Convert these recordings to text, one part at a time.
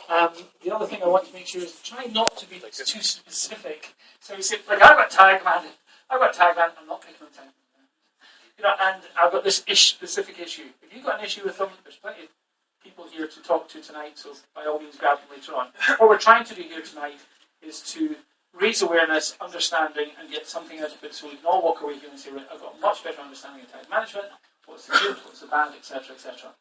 The other thing I want to make sure is try not to be too specific. So you say, like, I've got TagMan, I'm not picking on TagMan. And I've got this specific issue. If you've got an issue with them, there's plenty of people here to talk to tonight, so by all means grab them later on. What we're trying to do here tonight is to raise awareness, understanding, and get something out of it so we can all walk away here and say, right, I've got a much better understanding of tag management, what's the good, what's the bad, etc., etc.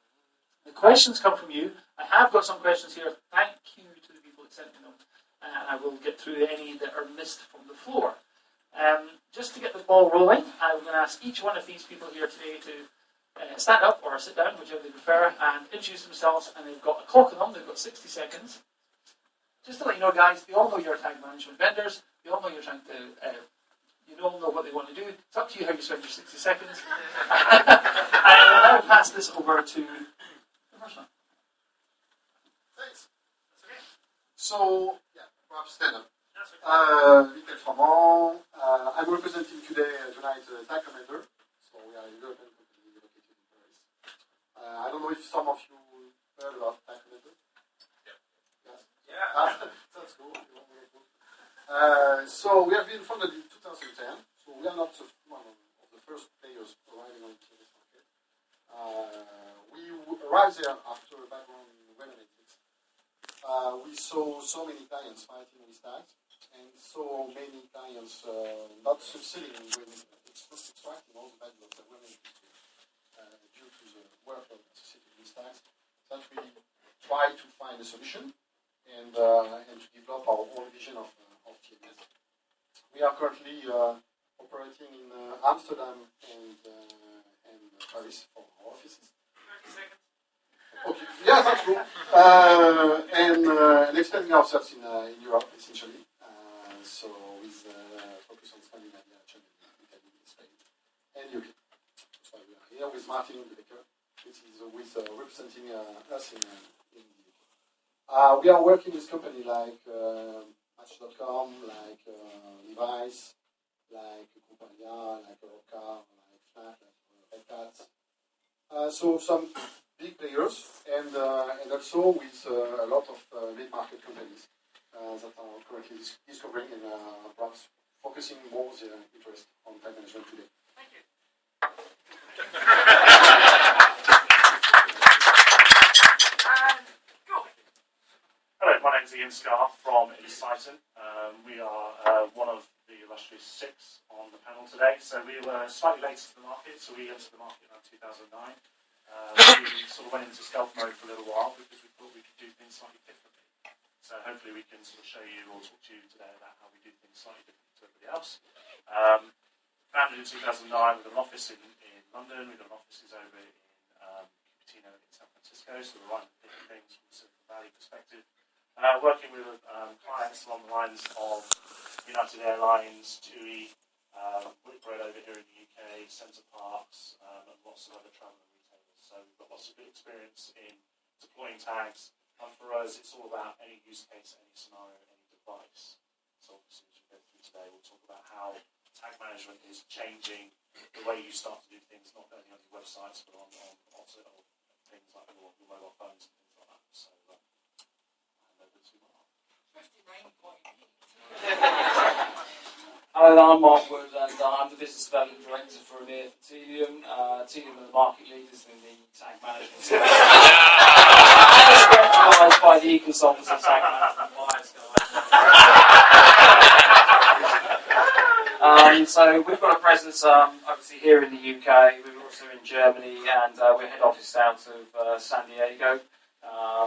The questions come from you. I have got some questions here. Thank you to the people that sent me them. And I will get through any that are missed from the floor. Just to get the ball rolling, I'm going to ask each one of these people here today to stand up or sit down, whichever they prefer, and introduce themselves. And they've got a clock on them. They've got 60 seconds. Just to let you know, guys, they all know you're tag management vendors. They all know you're trying to, you all know what they want to do. It's up to you how you spend your 60 seconds. And I'll now pass this over to the first one. Thanks. That's okay. So, yeah, perhaps stand up. Michael Froment. I'm representing tonight Tag Commander. So we are a European company located in Paris. I don't know if some of you heard about Tag Commander. Yes. Yeah. That's cool. So we have been founded in 2010. So we are not one of the first players arriving on the TMS market. We arrived there after a background in web analytics. We saw so many clients fighting with tags. And so many clients not succeeding with extracting all the value of the women due to the workload associated with tags, that we try to find a solution and to develop our own vision of TMS. We are currently operating in Amsterdam and Paris for our offices. 30 seconds. Okay. Yeah, that's true. And expanding ourselves in Europe, essentially. So with focus on Scandinavia, Germany, Italy, Spain, and UK. That's why we are here with Martin Becker, which is representing us in the UK. We are working with companies like Match.com, like Levi's, like Compagnia, like Roca, like Fnac, like Red Cat. So some big players, and also with a lot of mid-market companies. That are currently discovering and perhaps focusing more their interest on tag management today. Thank you. Hello, my name is Ian Scarr from Ensighten. We are one of the illustrious 6 on the panel today. So we were slightly late to the market, so we entered the market in 2009. We sort of went into stealth mode for a little while because we thought we could do things slightly differently. So hopefully we can sort of show you or talk to you today about how we do things slightly different to everybody else. Founded in 2009 with an office in London. We've got offices over in Cupertino in San Francisco, so we're right at different things from a Silicon Valley perspective. Working with clients along the lines of United Airlines, TUI, Whitbread over here in the UK, Centre Parks, and lots of other travel and retailers. So we've got lots of good experience in deploying tags. And for us, it's all about any use case, any scenario, any device. So obviously, as we go through today, we'll talk about how tag management is changing the way you start to do things, not only on your websites, but on also things like your mobile phones and things like that. So, hand over to Mark. 59.8. Hello, I'm Mark Wood, and I'm the Business Development Director for EMEA for Tealium. Tealium are the market leaders in the tag management sector. Recognized by the e-consultants of tag management buyers. So we've got a presence obviously here in the UK. We're also in Germany, and we're head office out of San Diego.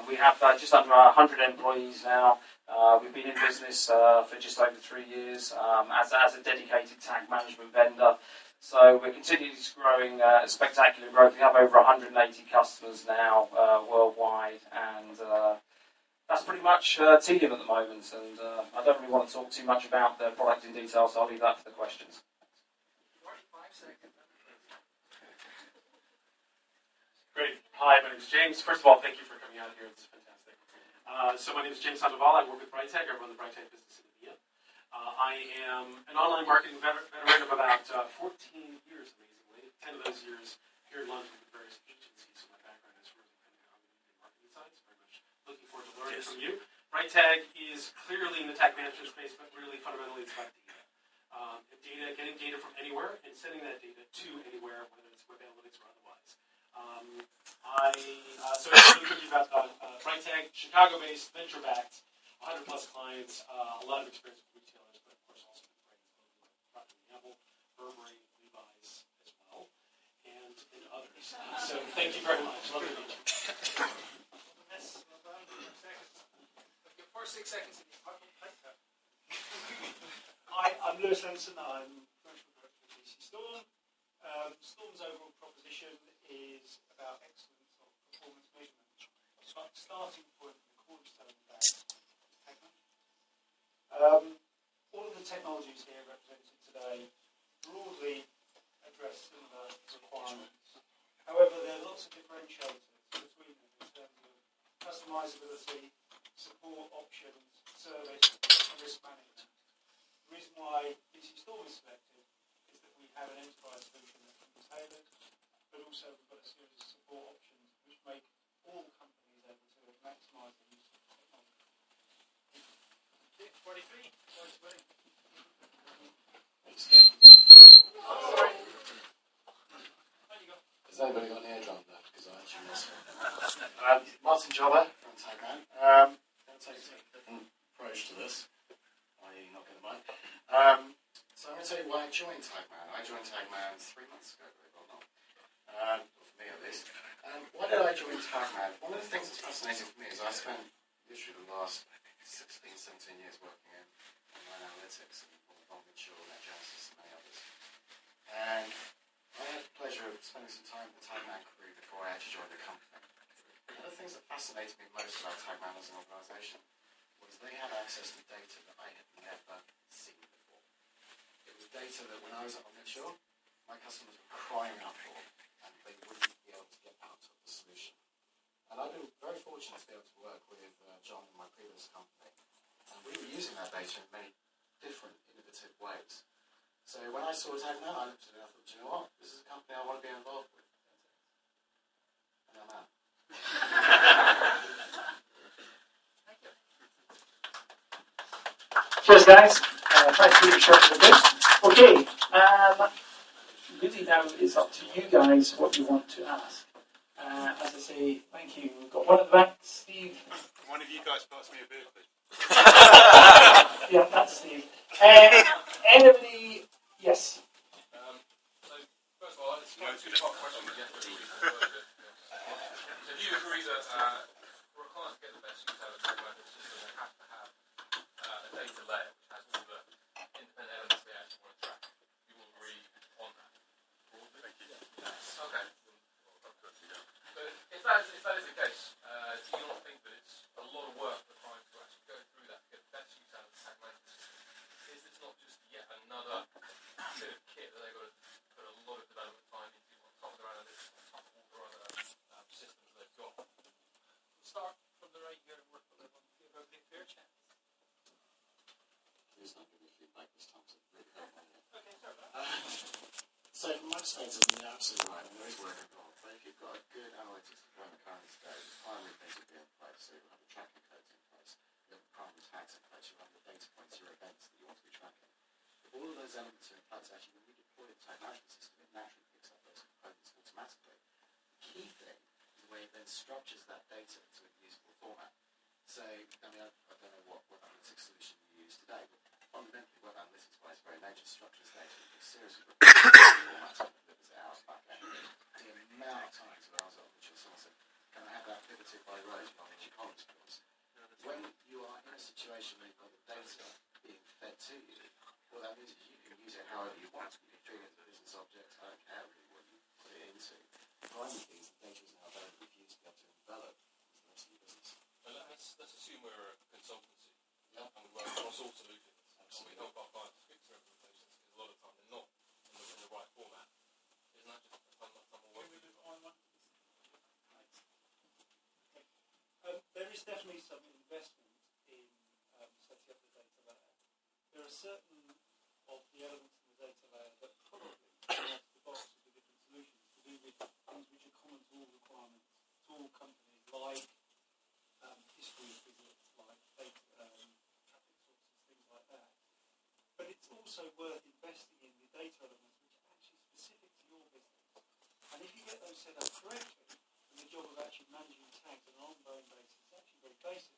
We have just under 100 employees now. We've been in business for just over 3 years as a dedicated tag management vendor. So we're continually growing, spectacular growth. We have over 180 customers now worldwide, and that's pretty much Tealium at the moment. And I don't really want to talk too much about the product in detail, so I'll leave that for the questions. 45 seconds. Great. Hi, my name is James. First of all, thank you for coming out here. It's fantastic. So my name is James Sandoval. I work with BrightTech. I run the BrightTech business in EMEA. I am an online marketing veteran of about 14 years, amazingly. 10 of those years here in London with various agencies. So my background is really kind of on the marketing side. So very much looking forward to learning from you. BrightTag is clearly in the tag management space, but really fundamentally it's about data. Getting data from anywhere and sending that data to anywhere, whether it's web analytics or otherwise. So it's really quickly about BrightTag, Chicago-based, venture-backed, 100 plus clients, a lot of experience with retailers, but of course also with brands like Procter & Gamble, Burberry, Levi's as well, and others. So thank you very much. Love to meet you. 6 seconds. Hi, I'm Lewis Henson. I'm Commercial Director of DC Storm. Storm's overall proposition is about excellence of performance measurement. Starting point, the cornerstone of that is TagMan. All of the technologies here represented today broadly address similar requirements. However, there are lots of differentiators between them in terms of customizability, support options, service, and risk management. The reason why DC Storm is selected is that we have an enterprise solution that can be tailored, but also we've got a series of support options which make all companies able to maximise the use of technology. 43. Has anybody got an eardrum there? Because I actually missed one. Martin Jobber from TagMan. Going to take a different approach to this, i.e. not get the mic. So I'm going to tell you why I joined TagMan. I joined TagMan 3 months ago, believe it or not. For me at least. Why did I join TagMan? One of the things that's fascinating for me is I spent literally the last 16, 17 years working in online analytics and Omniture, Genesis and many others. And I had the pleasure of spending some time with the TagMan crew before I actually joined the company. One of the things that fascinated me most about TagMan as an organisation was they had access to data that I had never seen before. It was data that when I was at Omniture, my customers were crying out for, and they wouldn't be able to get out of the solution. And I've been very fortunate to be able to work with John in my previous company, and we were using that data in many different innovative ways. So when I saw TagMan, I looked at it and I thought, do you know what? This is a company I want to be involved with. And I'm out. Cheers, guys. Thanks for your short of this. Okay. Really now it's up to you guys what you want to ask. As I say, thank you. We've got one at the back, Steve. One of you guys pass me a beer, please. Yeah, that's Steve. Anybody? Yes. So, first of all, it's a two-part question. So, do you agree that for a client to get the best use out of the web system, they have to have a data layer which has all the independent elements they actually want to track? You will agree on that? Thank you. Okay. So, if that is the case, do you not think that it's a lot of work for clients to actually go through that to get the best use out of the TagMan system? Is this not just yet another bit of kit that they've got to put a lot of development time into on top of their analytics, on top of all their other systems they've got? We'll start from the right here and work with everyone. Give everybody a fair chance. Please don't give me feedback this time, so really don't want it. Okay, sorry about that. So from my perspective, you're absolutely right, and there is work involved. But if you've got a good analytics deployment currently today, the primary things will be in place. So you'll have the tracking codes in place, you have the primary tags in place, you'll have the data points, your events that you want to be tracking. If all of those elements are in place, actually when we deploy the tag management system, it naturally picks up those components automatically. The key thing is the way it then structures that data into a usable format. So, I mean, I don't know what analytics solution you use today, but fundamentally, web analytics by its very nature structures data into a series of formats and delivers it out back end. The amount of times when I was at Omniture, someone said, can I have that pivoted by rows by which columns, please? When you are in a situation where you've got the data being fed to you, what that means is you can use it however you want. You can treat it as a business object. I don't care really what you put it into. The primary thing is the data is now available for you to be able to envelop into the rest of your business. And let's assume we're a consultancy and we work across all solutions. And we help our clients fix their implementations because a lot of time they're not in the right format. Isn't that just a fun work? There is definitely some investment in setting up the data layer. There are certain of the elements in the data layer that probably come out of the box of the different solutions to do with things which are common to all requirements, to all companies, like history of business also worth investing in the data elements which are actually specific to your business. And if you get those set up correctly, then the job of actually managing tags on an ongoing basis is actually very basic.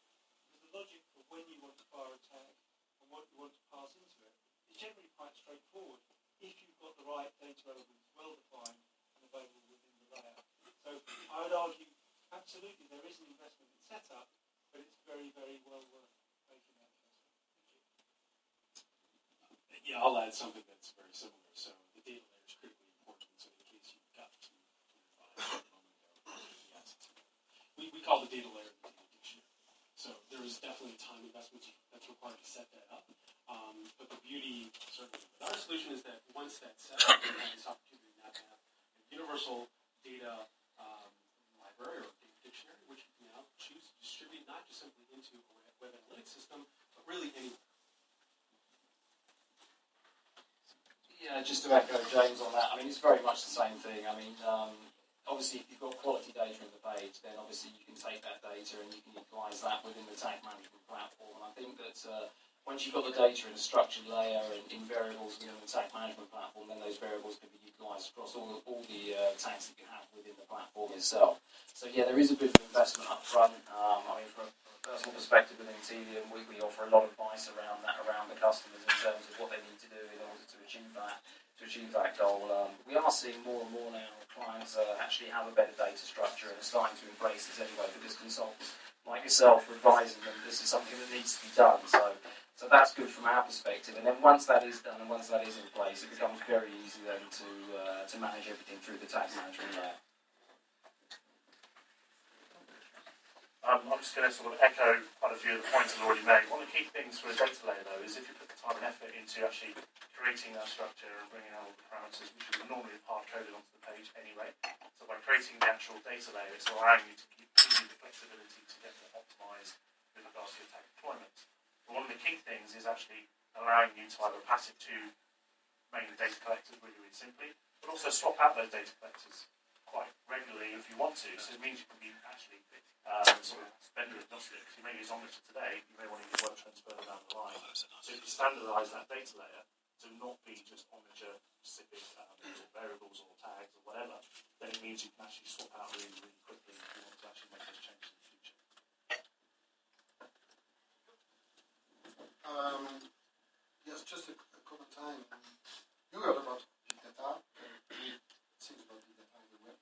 Because the logic for when you want to fire a tag and what you want to pass into it is generally quite straightforward if you've got the right data elements well defined and available within the layout. So I would argue absolutely there is an investment in setup, but it's very, very well worth making that investment. Thank you. Yeah, I'll add something that's very similar. So the data layer is critically important. So in case you've got to find a moment ago, yes, we call the data layer the data dictionary. So there is definitely time investment that's required to set that up. But the beauty, certainly, with our solution is that once that's set up, you have this opportunity now to have a universal data library or data dictionary, which you can now choose to distribute not just simply into a web analytics system, but really anywhere. Yeah, just to echo James on that, I mean, it's very much the same thing. I mean, obviously, if you've got quality data in the page, then obviously you can take that data and you can utilise that within the tag management platform. And I think that once you've got the data in a structured layer and in variables within the tag management platform, then those variables can be utilised across all the tags that you have within the platform itself. So yeah, there is a bit of investment up front. I mean, from a personal perspective within Tealium, we offer a lot of advice around that, around the customers in terms of what they need to do in order to achieve that goal. We are seeing more and more now clients actually have a better data structure and are starting to embrace this anyway, because consultants like yourself are advising them this is something that needs to be done. So that's good from our perspective. And then once that is done and once that is in place, it becomes very easy then to manage everything through the tag management layer. I'm just going to sort of echo quite a few of the points I've already made. One of the key things for a data layer, though, is if you put the time and effort into actually creating that structure and bringing out all the parameters, which you would normally have hard-coded onto the page anyway. So by creating the actual data layer, it's allowing you to give you the flexibility to get more optimised with regards to your tag deployment. But one of the key things is actually allowing you to either pass it to mainly data collectors, really, really simply, but also swap out those data collectors quite regularly if you want to. So it means you can be actually sort of vendor agnostic. So you may use Omniture today, you may want to use WordTrends further down the line. So if you standardise that data layer to not be just Omniture specific variables or tags or whatever, then it means you can actually swap out really, really quickly if you want to actually make those changes in the future. Yes, just a comment time. You heard about big data, we think about big data everywhere.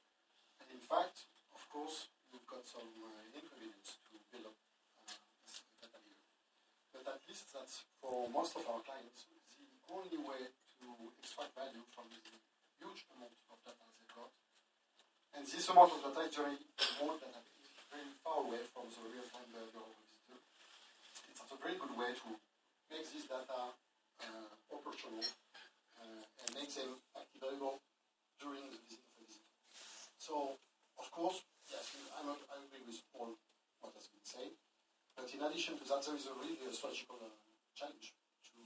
And in fact, of course, we've got some inconvenience to build up data here. But at least that's for most of our clients, the only way to extract value from the huge amount of data they've got. And this amount of data is generally more than very far away from the real-time behavior of the visitor. It's a very good way to make this data operational and make them activable during the visit of the visitor. So, of course, yes, I agree with all what has been said. But in addition to that, there is really a strategical challenge to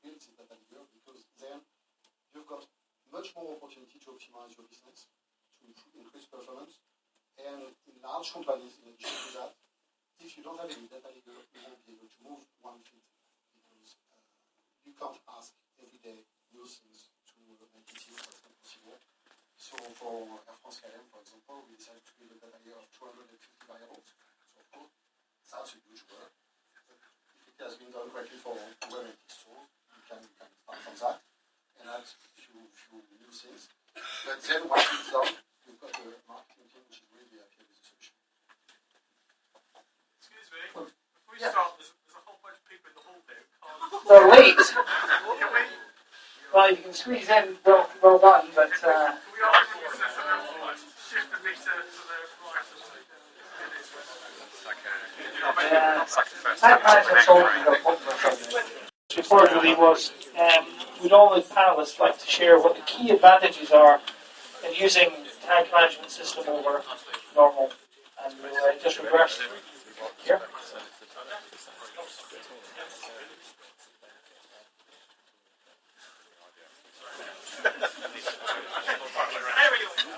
build this data layer, because then you've got much more opportunity to optimize your business, to increase performance. And in large companies, in addition to that, if you don't have any data layer, you won't be able to move 1 feet, because you can't ask every day new things to make it easier. That's not possible. So for Air France KLM, for example, we decided to build a data layer of 250 variables. So of course, that's a huge work. But if it has been done correctly for web analytics tools, you can start from that and add a few new things. But then once it's done, we've got a marketing team which is really happy with the solution. Excuse me, before we start, there's a whole bunch of people in the hall here who can't. So wait. Can we? Well, you can squeeze in. Well done, but. Can we ask for shift the meter to the right? Before really was, we'd all with panelists like to share what the key advantages are in using tag management system over normal, and we'll just reverse here.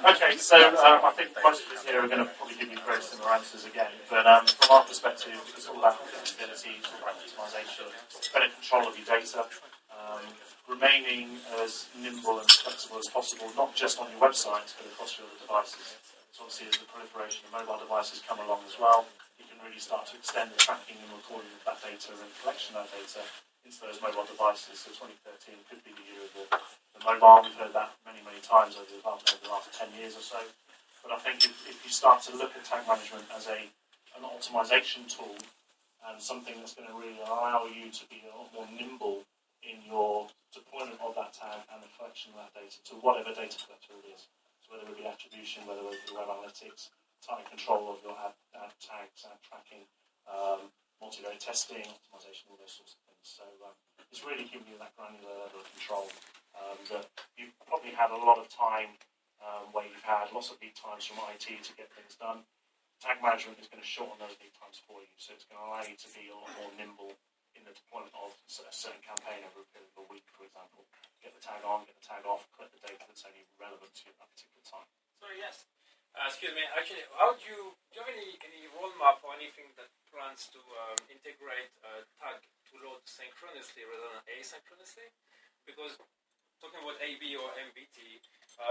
Okay, so I think most of us here are going to probably give you very similar answers again, but from our perspective, it's all about flexibility, it's all about optimization, better control of your data. remaining as nimble and flexible as possible, not just on your website, but across your other devices. So obviously as the proliferation of mobile devices come along as well, you can really start to extend the tracking and recording of that data and collection of that data into those mobile devices. So 2013 could be the year of the mobile. We've heard that many, many times over the last 10 years or so. But I think if you start to look at tag management as an optimization tool and something that's going to really allow you to be a lot more nimble in your deployment of that tag and the collection of that data to whatever data collector it is. So whether it be attribution, whether it be web analytics, tight control of your ad tags, ad tracking, multivariate testing, optimization, all those sorts of things. So it's really giving you that granular level of control that you've probably had a lot of time where you've had lots of lead times from IT to get things done. Tag management is going to shorten those lead times for you, so it's going to allow you to be a lot more nimble in the deployment of a certain campaign over a period of a week, for example. Get the tag on, get the tag off, collect the data that's only relevant to you at that particular time. Sorry, yes. Excuse me. Actually, do you have any roadmap or anything that plans to integrate tag to load synchronously rather than asynchronously? Because talking about AB or MBT,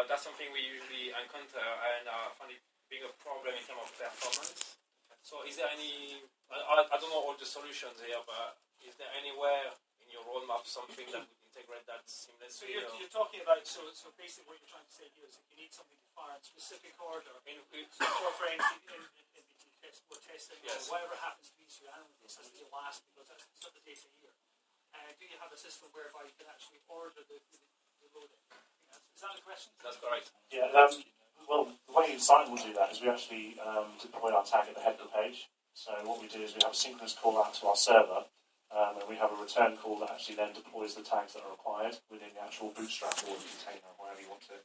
that's something we usually encounter and find it being a problem in terms of performance. So is there any, I don't know all the solutions here, but is there anywhere in your roadmap something that would integrate that So seamlessly? you're talking about, so basically what you're trying to say here is that you need something to fire in specific order for NBT test or testing Yes. or whatever happens to be so your analytics has to last because that's the sort of data here. Do you have a system whereby you can actually order the loading? Is that the question? That's correct. Yeah, well, the way Ensighten will do that is we actually deploy our tag at the head of the page. So what we do is we have a synchronous call out to our server, and we have a return call that actually then deploys the tags that are required within the actual bootstrap or the container, wherever you want to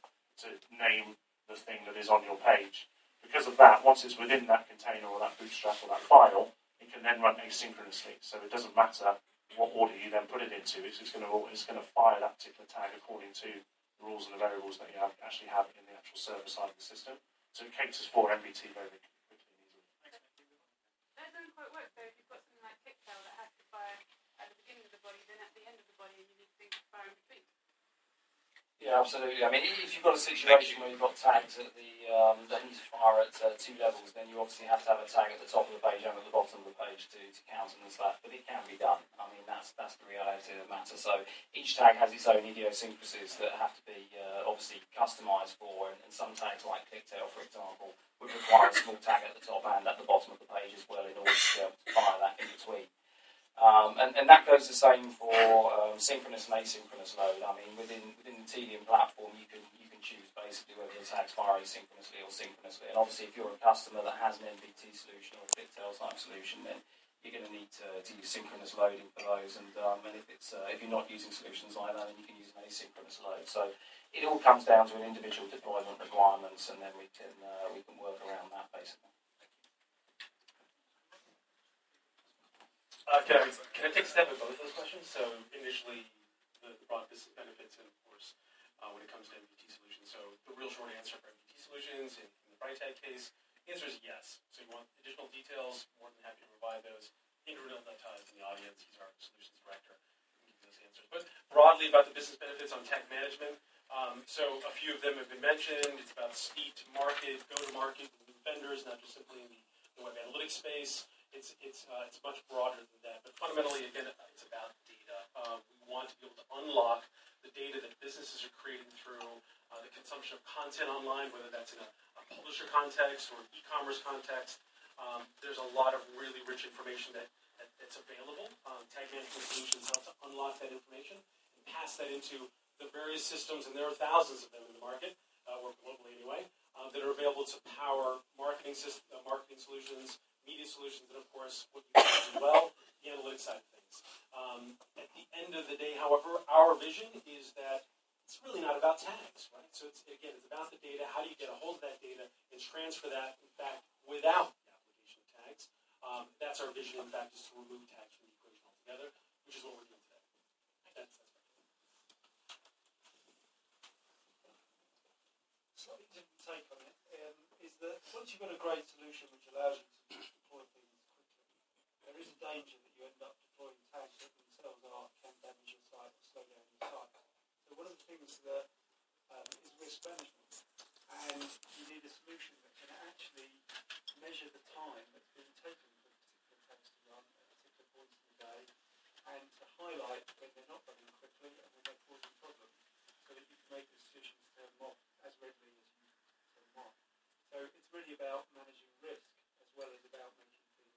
name the thing that is on your page. Because of that, once it's within that container or that bootstrap or that file, it can then run asynchronously. So it doesn't matter what order you then put it into. It's going to fire that particular tag according to the rules and the variables that you actually have in the actual server side of the system. So it caters for MBT very quickly and easily. That doesn't quite work though. If you've got something like Pixel that has to fire at the beginning of the body, then at the end of the body, you need things to fire in between. Yeah, absolutely. I mean, if you've got a situation where you've got tags at that need to fire at two levels, then you obviously have to have a tag at the top of the page and at the bottom of the page to countenance that. But it can be done. I mean, that's the reality of the matter. So each tag has its own idiosyncrasies that have to be obviously customised for, and some tags like clicktail, for example, would require a small tag at the top and at the bottom of the page as well in order to be able to fire that in between. And that goes the same for synchronous and asynchronous load. I mean, within the Tealium platform, you can choose basically whether the tags fire asynchronously or synchronously. And obviously, if you're a customer that has an MBT solution or a clicktail type solution, then you're going to need to use synchronous loading for those. And if you're not using solutions like that, then you can use an asynchronous load. So it all comes down to an individual deployment requirements, and then we can work around that basically. Can I take a step at both those questions? So initially, the broad business benefits, and of course, when it comes to MBT solutions. So the real short answer for MBT solutions in the brightest case, the answer is yes. So you want additional details, more than happy to provide those. Andrew Nilnataz in the audience, he's our solutions director, can give you those answers. But broadly about the business benefits on tech management, so a few of them have been mentioned. It's about speed to market, go to market with new vendors, not just simply in the web analytics space. It's much broader than that. But fundamentally, again, it's about data. We want to be able to unlock the data that businesses are creating through the consumption of content online, whether that's in a publisher context or an e-commerce context. There's a lot of really rich information that's available. Tag management solutions help to unlock that information and pass that into the various systems, and there are thousands of them in the market, or globally anyway, that are available to power marketing solutions, media solutions, and of course, what you do as well, the analytics side of things. At the end of the day, however, our vision is that it's really not about tags, right? So it's about the data. How do you get a hold of that data and transfer that, in fact, without the application of tags? That's our vision, in fact, is to remove tags from the equation altogether, which is what we're doing today. That's Slightly different take on it is that once you've got a great solution which allows you to deploy things quickly, there is a danger that you end up deploying tags that themselves can damage your site or slow down your site. highlight when they're not running quickly and when they're causing problems, so that you can make the decisions to turn them off as readily as you turn them on. So it's really about managing risk as well as about making things,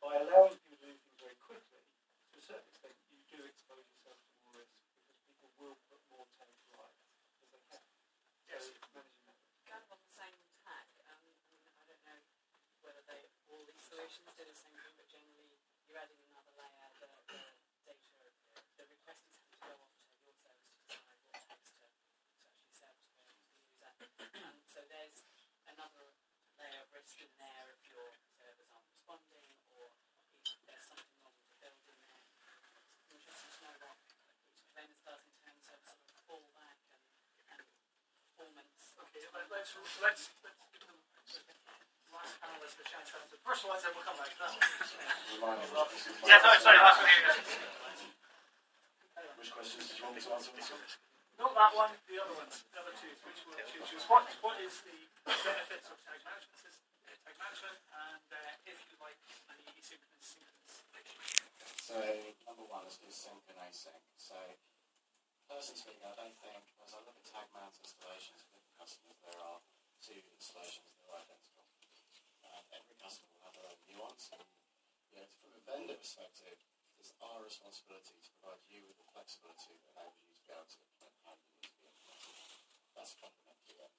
by allowing people to do things very quickly, to a certain extent you do expose yourself to more risk because people will put more tags right as they can. So it's managing that risk. Kind of on the same tag, I mean, I don't know whether all these solutions do the same thing, but generally you're adding another layer, the data, the request is having to go off to your service to decide what tags to actually serve to the user. So there's another layer of risk in there if your servers aren't responding or if there's something wrong with the build in there. It's interesting to know what each vendor does in terms of sort of fallback and performance. Okay, let's give them last panelist the chance to answer. First one, then we'll come back to that one. Yeah, sorry, last one here. Which questions did you want me to answer? Not that one, the other ones, the other two. Which one should you choose? What is the benefits of tag management system, tag management, and if you like any synchronous fixtures? So number one is sync and async. So personally speaking, I don't think, as I look at TagMan's installations with customers, there are two installations that are identical. Every customer will have their own nuance, and from a vendor perspective, it's our responsibility to provide you with the flexibility that enables you to be able to implement how you need to be implemented. That's fundamentally it.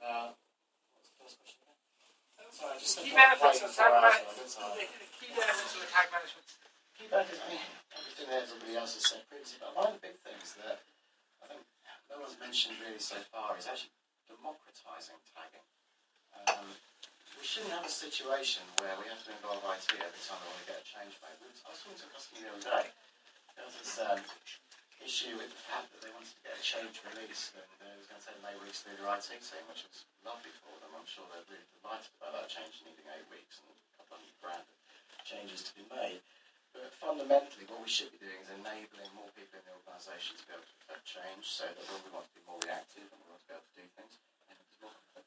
Now, what was the first question again? Sorry, just key benefits of tag management. Key benefits of the tag management. Key benefits, I mean, everything that everybody else has said previously, but one of the big things that I think no one's mentioned really so far is actually democratizing tagging. We shouldn't have a situation where we have to involve IT every time we want to get a change made. I was talking to a customer the other day. There was this issue with the fact that they wanted to get a change release and it was going to take them 8 weeks to do their IT team, which was lovely for them. I'm sure they're really delighted about that change needing 8 weeks and a couple $100,000 of changes to be made. But fundamentally, what we should be doing is enabling more people in the organisation to be able to affect change so that when we want to be more reactive and we want to be able to do things, and it's more complete.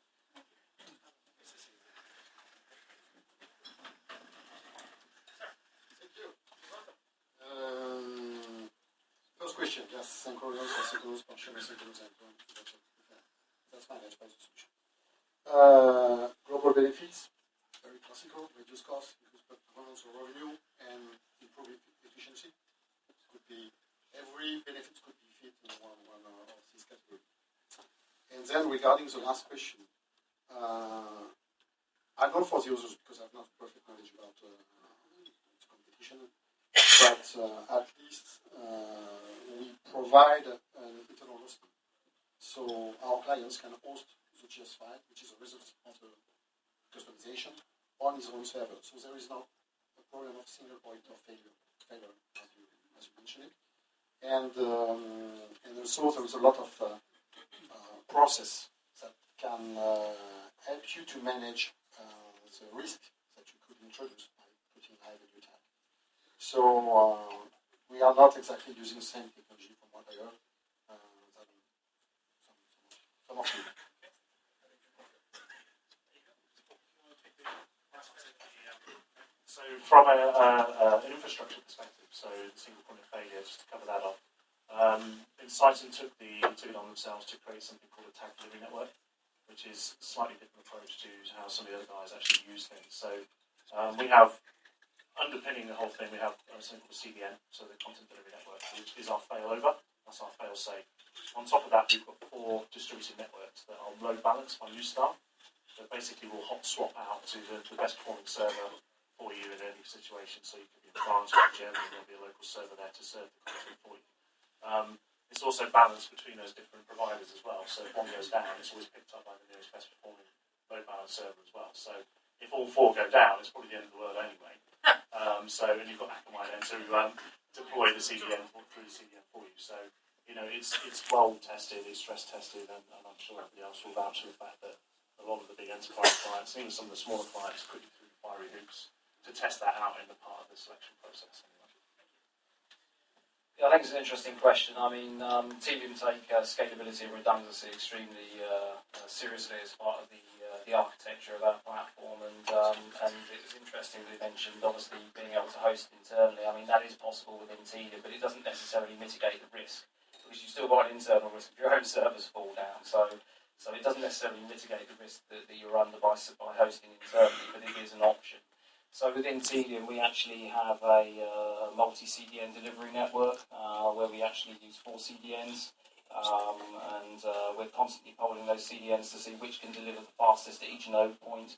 First question, just synchronous, asynchronous, partial asynchronous, and so on. That's managed by the solution. Global benefits, very classical, reduce cost, increase performance or revenue, and improve efficiency. It could be every benefit could be fit in one of these categories. And then regarding the last question, I'm not for the others because I've not perfect knowledge about competition. But at least we provide an internal hosting. So our clients can host the GS file, which is a result of the customization, on his own server. So there is not a problem of single point of failure as you mentioned it. And also there is a lot of process that can help you to manage the risk that you could introduce by putting high value tag. So we are not exactly using the same technology from what I heard. Some of you. So from an infrastructure perspective, so single point of failure, just to cover that off, Ensighten took it on themselves to create something called a tag delivery network, which is a slightly different approach to how some of the other guys actually use things. So we have, underpinning the whole thing, we have something called a CDN, so the content delivery network, which is our failover, that's our fail-safe. On top of that, we've got 4 distributed networks that are load balanced by new staff, that basically will hot swap out to the best performing server for you in any situation. So you could be in France or Germany, there'll be a local server there to serve the content for you. It's also balanced between those different providers as well. So if one goes down, it's always picked up by the nearest best performing load balanced server as well. So if all 4 go down, it's probably the end of the world anyway. And you've got Akamai then to deploy the CDN through the CDN for you. So it's well tested, it's stress tested, and I'm sure everybody else will vouch for the fact that a lot of the big enterprise clients, even some of the smaller clients, put you through the fiery hoops to test that out in the part of the selection process. Yeah, I think it's an interesting question. I mean, Tealium take scalability and redundancy extremely seriously as part of the the architecture of our platform, and it was interesting that you mentioned obviously being able to host internally. I mean, that is possible within Tealium, but it doesn't necessarily mitigate the risk, because you've still got an internal risk if your own servers fall down. So it doesn't necessarily mitigate the risk that you're under by hosting internally, but it is an option. So within Tealium, we actually have a multi-CDN delivery network where we actually use 4 CDNs. And we're constantly polling those CDNs to see which can deliver the fastest at each node point,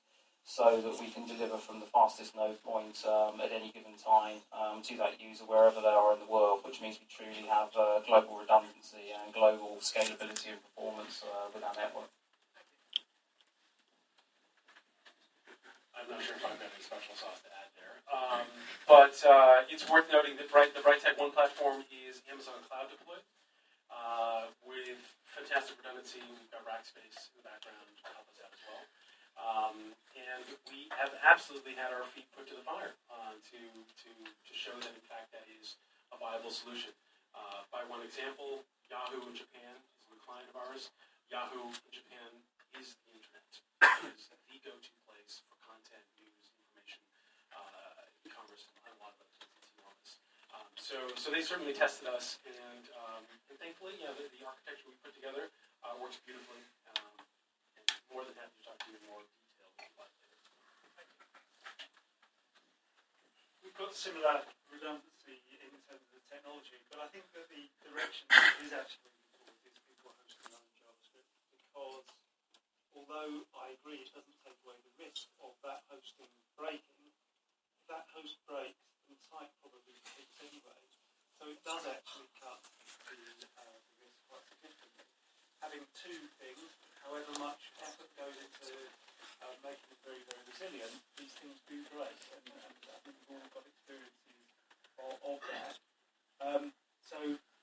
so that we can deliver from the fastest node point at any given time to that user wherever they are in the world, which means we truly have global redundancy and global scalability and performance with our network. I'm not sure if I've got any special sauce to add there. But it's worth noting that the BrightTech One platform is Amazon Cloud deployed with fantastic redundancy. We've got rack space in the background to help us out as well. And we have absolutely had our feet put to the fire to show that, in fact, that is a viable solution. By one example, Yahoo in Japan is a new client of ours. Yahoo in Japan is the internet. It is the go-to place for content, news, information, e-commerce, and a lot of other things that's enormous. So they certainly tested us, and thankfully, the architecture we put together works beautifully. And more than happy to talk to you in more detail if you'd like later. We've got similar redundancy in terms of the technology, but I think that the direction is actually moving towards is people hosting their own JavaScript, because although I agree it doesn't take away the risk of that hosting breaking, if that host breaks, the site probably breaks anyway. So it does actually cut the risk quite significantly. Having two things, however much effort goes into making them very, very resilient, these things do break, and I think we've all got experiences of that. So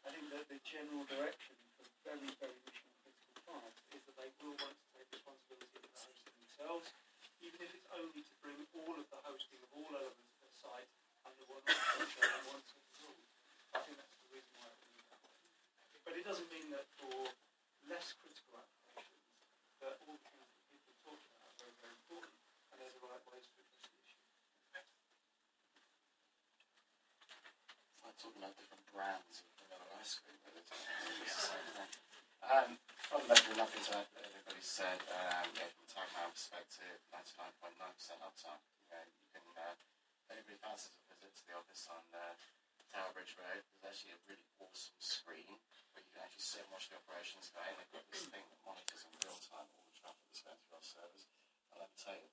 I think that the general direction for very, very mission critical clients is that they will want to take responsibility for the hosting themselves, even if it's only to bring all of the hosting of all elements of the site under one architecture and one set of rules. I think that's the reason why we need that way. But it doesn't mean that for less critical applications, that all the things that people talk about are very, very important, and there's the right ways to address the issue. It's like talking about different brands of vanilla ice cream, but it's the same thing. Fundamentally, nothing to add to what everybody said. From a TagMan perspective, 99.9% uptime. You can, anybody fancies a visit to the office on Tower Bridge Road, there's actually a really awesome screen where you can actually sit and watch the operations go. And they've got this thing that monitors in real time all the traffic that's going through our servers. And let me tell you,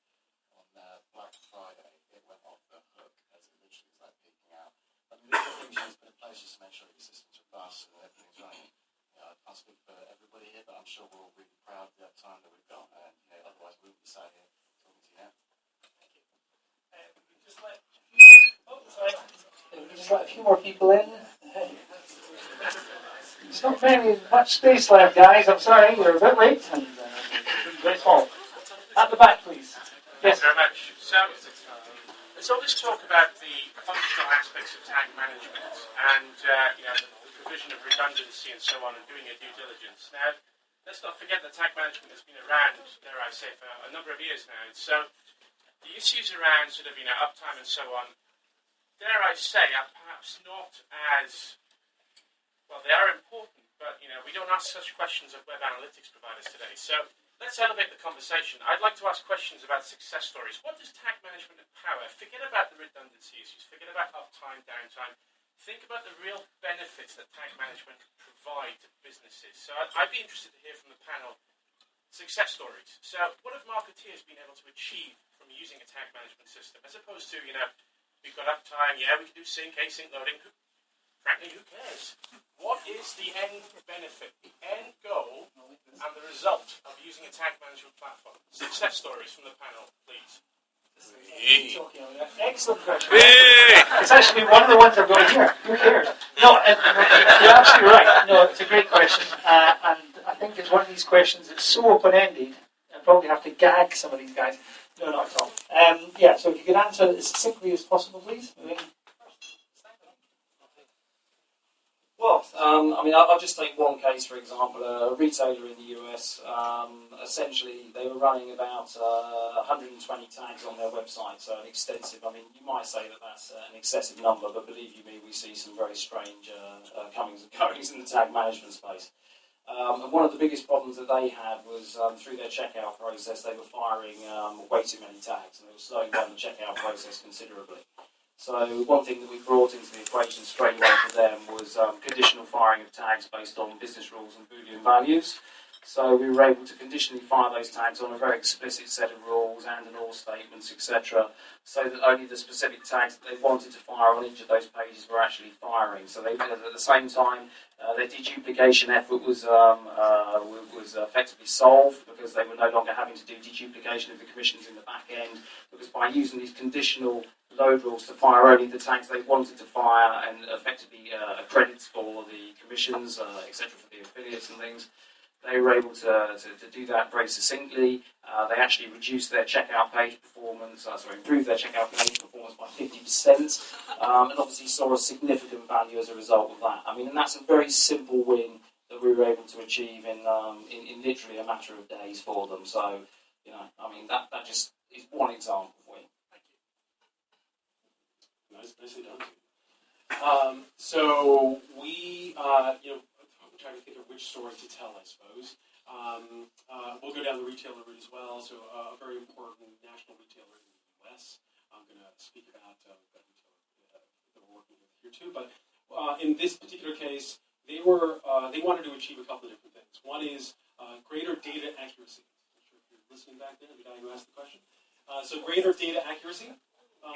on Black Friday, it went off the hook as it literally was like peaking out. I mean, these are things you have to put in place just to make sure that your systems are robust and everything's running. I can't speak for everybody here, but I'm sure we're all really proud of the uptime that we've got. And otherwise, we wouldn't be sat here talking to you now. Thank you. Just let a few more people in. There's not much space left, guys. I'm sorry, you're a bit late. And great fall. At the back, please. Yes. Thank you very much. So, let's always talk about the functional aspects of tag management and the provision of redundancy and so on, and doing your due diligence. Now, let's not forget that tag management has been around, dare I say, for a number of years now. And so, the issues around sort of uptime and so on, dare I say, are perhaps not as well. They are important, but we don't ask such questions of web analytics providers today. So let's elevate the conversation. I'd like to ask questions about success stories. What does tag management empower? Forget about the redundancy issues. Forget about uptime, downtime. Think about the real benefits that tag management can provide to businesses. So I'd be interested to hear from the panel success stories. So what have marketeers been able to achieve from using a tag management system, as opposed to, we've got uptime, we can do sync, async loading. Frankly, who cares? What is the end benefit, the end goal, and the result of using a tag management platform? Success stories from the panel, please. Excellent question. It's actually one of the ones I've got here. Who cares? No, you're absolutely right. No, it's a great question. And I think it's one of these questions that's so open-ended, I probably have to gag some of these guys. No, not at all. So if you could answer it as succinctly as possible, please. Well, Well, I mean, I'll just take one case, for example. A retailer in the US, essentially, they were running about 120 tags on their website, so an extensive, I mean, you might say that that's an excessive number, but believe you me, we see some very strange comings and goings in the tag management space. And one of the biggest problems that they had was through their checkout process, they were firing way too many tags, and they were slowing down the checkout process considerably. So one thing that we brought into the equation straight away for them was conditional firing of tags based on business rules and Boolean values. So we were able to conditionally fire those tags on a very explicit set of rules and an or statements, etc., so that only the specific tags that they wanted to fire on each of those pages were actually firing. So they, at the same time, their deduplication effort was effectively solved because they were no longer having to do deduplication of the commissions in the back end, because by using these conditional load rules to fire only the tags they wanted to fire and effectively credits for the commissions, etc., for the affiliates and things, they were able to do that very succinctly. They actually reduced their checkout page performance, improved their checkout page performance by 50%, and obviously saw a significant value as a result of that. I mean, and that's a very simple win that we were able to achieve in literally a matter of days for them. So, you know, I mean, that just is one example for you. Nicely done. So we, I'm trying to think of which story to tell, I suppose. We'll go down the retailer route as well. So a very important national retailer in the U.S. I'm going to speak about that retailer that we're working with here too. But in this particular case, they wanted to achieve a couple of different things. One is greater data accuracy. I'm not sure if you're listening back there, the guy who asked the question. So greater data accuracy.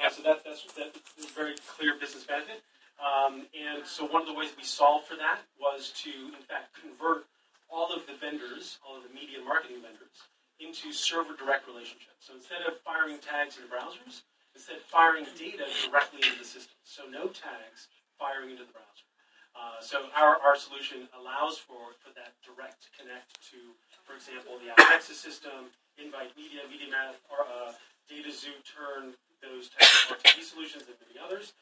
So that's a very clear business benefit. And so one of the ways we solved for that was to, in fact, convert all of the vendors, all of the media marketing vendors, into server direct relationships. So instead of firing tags in browsers, instead firing data directly into the system. So no tags firing into the browser. So our solution allows for that direct connect to, for example, the Alexis system, Invite Media, MediaMath, or DataZoo, Turn, those types of RTB solutions and many others.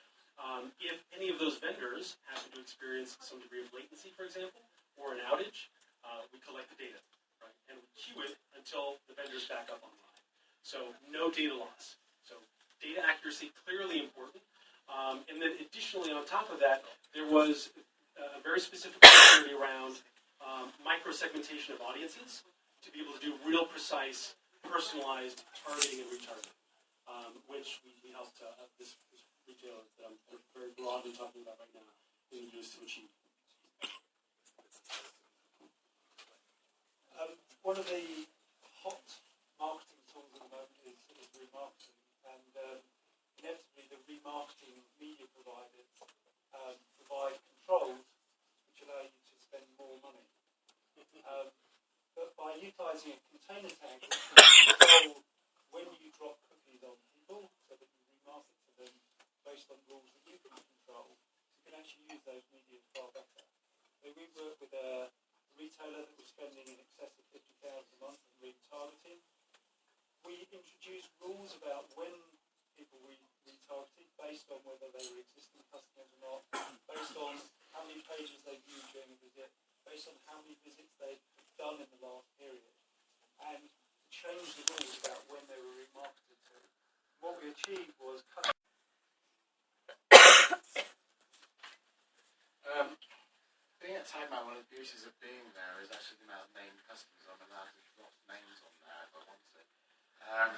If any of those vendors happen to experience some degree of latency, for example, or an outage, we collect the data, right, and we queue it until the vendor's back up online. So no data loss. So data accuracy, clearly important. And then additionally, on top of that, there was a very specific opportunity around micro-segmentation of audiences to be able to do real precise, personalized targeting and retargeting, which we helped this retailer that I'm very broadly talking about right now is to achieve. One of the hot marketing tools at the moment is remarketing, and inevitably the remarketing media providers provide controls which allow you to spend more money. But by utilising a container tag, you can control when you drop cookies on people so that you remarket to them based on rules that you can control. So you can actually use those media far better. So we work with a retailer that was spending in excess of $50,000 a month on retargeting. We introduced rules about when people retargeted based on whether they were existing customers or not, based on how many pages they viewed during a visit, based on how many visits they'd done in the last period, and changed the rules about when they were remarketed to. What we achieved was being at TagMan, one of the beauties of being there is actually the amount of named customers. I'm allowed to drop names on there if I want to. I'm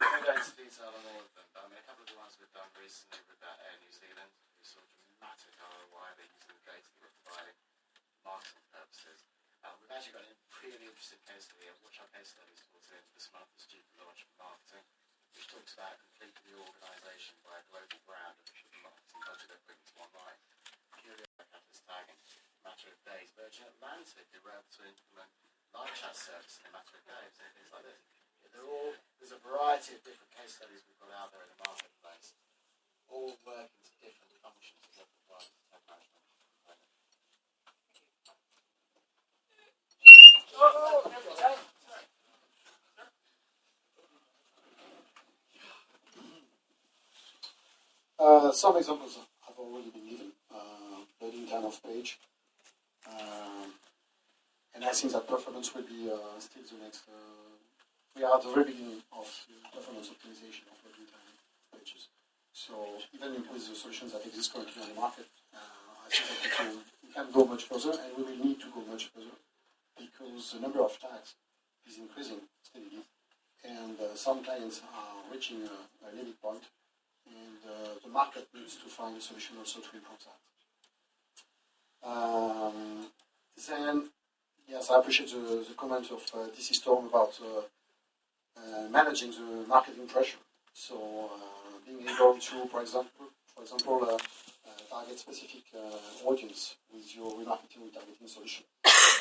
not going to go into detail on all of them, but I mean, a couple of the ones we've done recently with that Air New Zealand, we saw dramatic ROI. They're using the data that we're providing for marketing purposes. We've actually got a really interesting case study, which our case study is towards the end of this month, is due for launch for marketing, which talks about completely reorganisation by a global brand of the marketing budget they're bringing to online. Purely catalyst tagging. Matter of days. Virgin Atlantic, they were able to implement live chat service in a matter of days and things like this. There's a variety of different case studies we've got out there in the marketplace, all working to different functions of what provides tag management. Some examples have already been given. Loading time of page. And I think that performance will be still the next. We are at the very beginning of performance optimization of loading time pages. So even with the solutions that exist currently on the market, I think that we can go much further, and we will need to go much further because the number of tags is increasing steadily, and some clients are reaching a limit point, and the market needs to find a solution also to improve that. Then, yes, I appreciate the comment of DC Storm about managing the marketing pressure. So being able to, for example, target specific audience with your remarketing retargeting solution,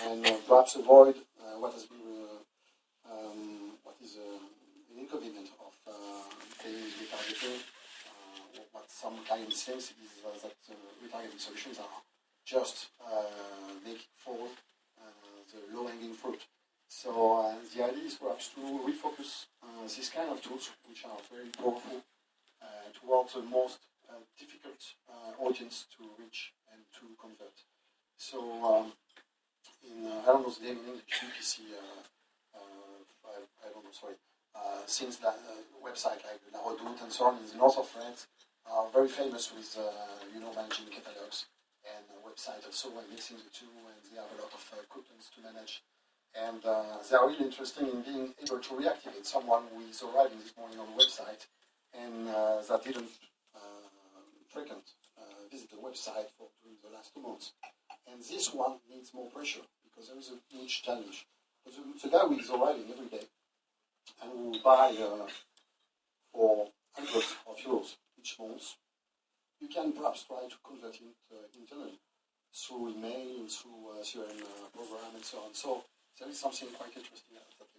and perhaps avoid what has been what is an inconvenience of paying retargeting. What some clients think is that retargeting solutions are just making fall the low-hanging fruit. So the idea is perhaps to refocus these kind of tools, which are very powerful, towards the most difficult audience to reach and to convert. So I don't know the name in English, UPC, I don't know, sorry, since that website like La Redoute and so on in the north of France are very famous with, managing catalogs and websites and so on, mixing the two, and they have a lot of coupons to manage. And they are really interested in being able to reactivate someone who is arriving this morning on the website and that didn't frequent visit the website for during the last 2 months. And this one needs more pressure because there is a huge challenge. The guy who is arriving every day and who will buy for hundreds of euros each month, you can perhaps try to convert it internally through email and through CRM program and so on. So there is something quite interesting at that level.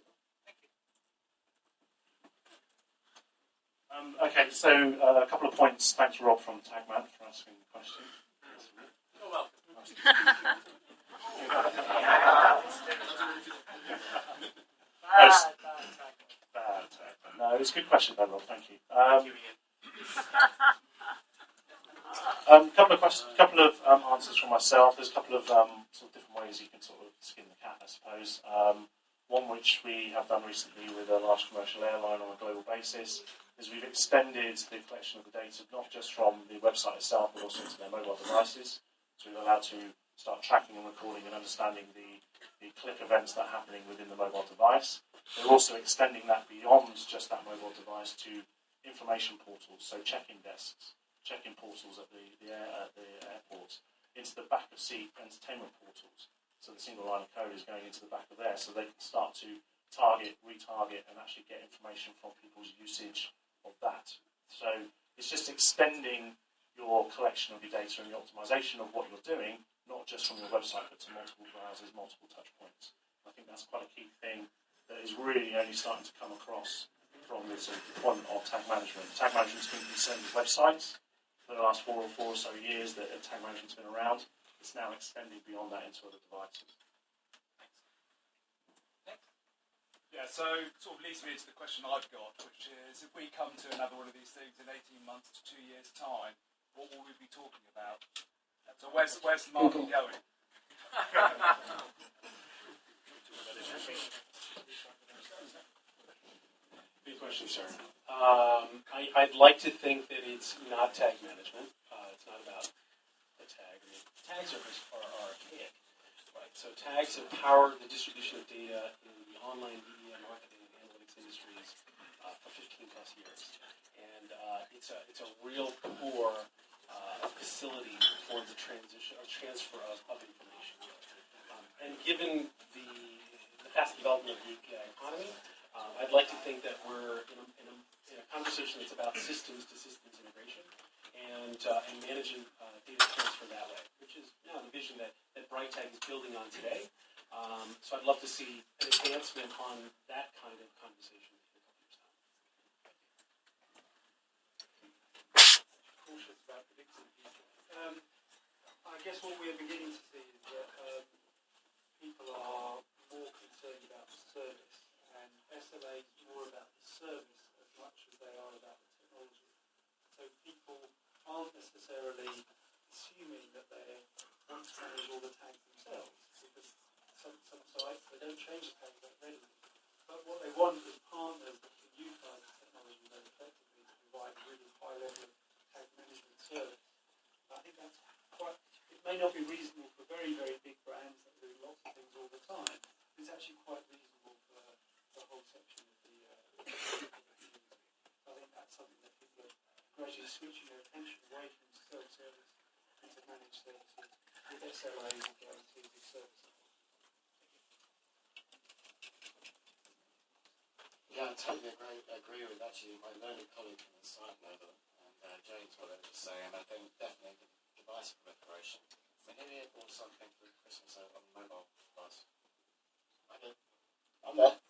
Okay, so a couple of points. Thanks, Rob, from TagMan, for asking the question. You're welcome. Bad TagMan. No, it's a good question, though, Rob. Thank you. Couple of answers from myself. There's a couple of sort of different ways you can sort of skin the cat, I suppose. One which we have done recently with a large commercial airline on a global basis is we've extended the collection of the data not just from the website itself, but also to their mobile devices. So we're allowed to start tracking and recording and understanding the click events that are happening within the mobile device. We're also extending that beyond just that mobile device to information portals, so check-in desks, check-in portals at the airport, into the back of seat entertainment portals. So the single line of code is going into the back of there, so they can start to target, retarget, and actually get information from people's usage of that. So it's just extending your collection of your data and the optimization of what you're doing, not just from your website, but to multiple browsers, multiple touch points. I think that's quite a key thing that is really only starting to come across from the sort of deployment of tag management. Tag management's been concerned with websites for the last four or so years that tag management's been around. It's now extended beyond that into other devices. Yeah, so sort of leads me to the question I've got, which is if we come to another one of these things in 18 months to 2 years' time, what will we be talking about? So where's the market going? Good question, sir. I'd like to think that it's not tag management. It's not about a tag. I mean, tags are archaic, right? So tags have powered the distribution of data in the online media, marketing, and analytics industries for 15 plus years, and it's a real core facility for the transfer of information. And given the fast development of the API economy, I'd like to think that we're in a conversation that's about systems to systems integration and managing data transfer that way, which is the vision that BrightTag is building on today. So I'd love to see an advancement on that kind of conversation in a couple years' time. Cautious about predicting the future. I guess what we're beginning to see is that people are more concerned about the service, and SLA is more about the service as much as they are about the technology. So people aren't necessarily assuming that they're want to manage all the tags themselves, because some sites, they don't change the tags that readily. But what they want is partners that can utilize the technology very effectively to provide a really high level of tag management service. I think that's quite, it may not be reasonable for very, very big brands that do lots of things all the time. It's actually quite reasonable for the whole section of the community. So I think that's something that people are gradually switching their attention away from self-service into managed services with SLAs and guarantees of service. Yeah, I totally agree with actually my learned colleague from Ensighten over, and James, what they were saying. I think definitely the device proliferation. So here we bought something for Christmas on a mobile device. I did. I'm there.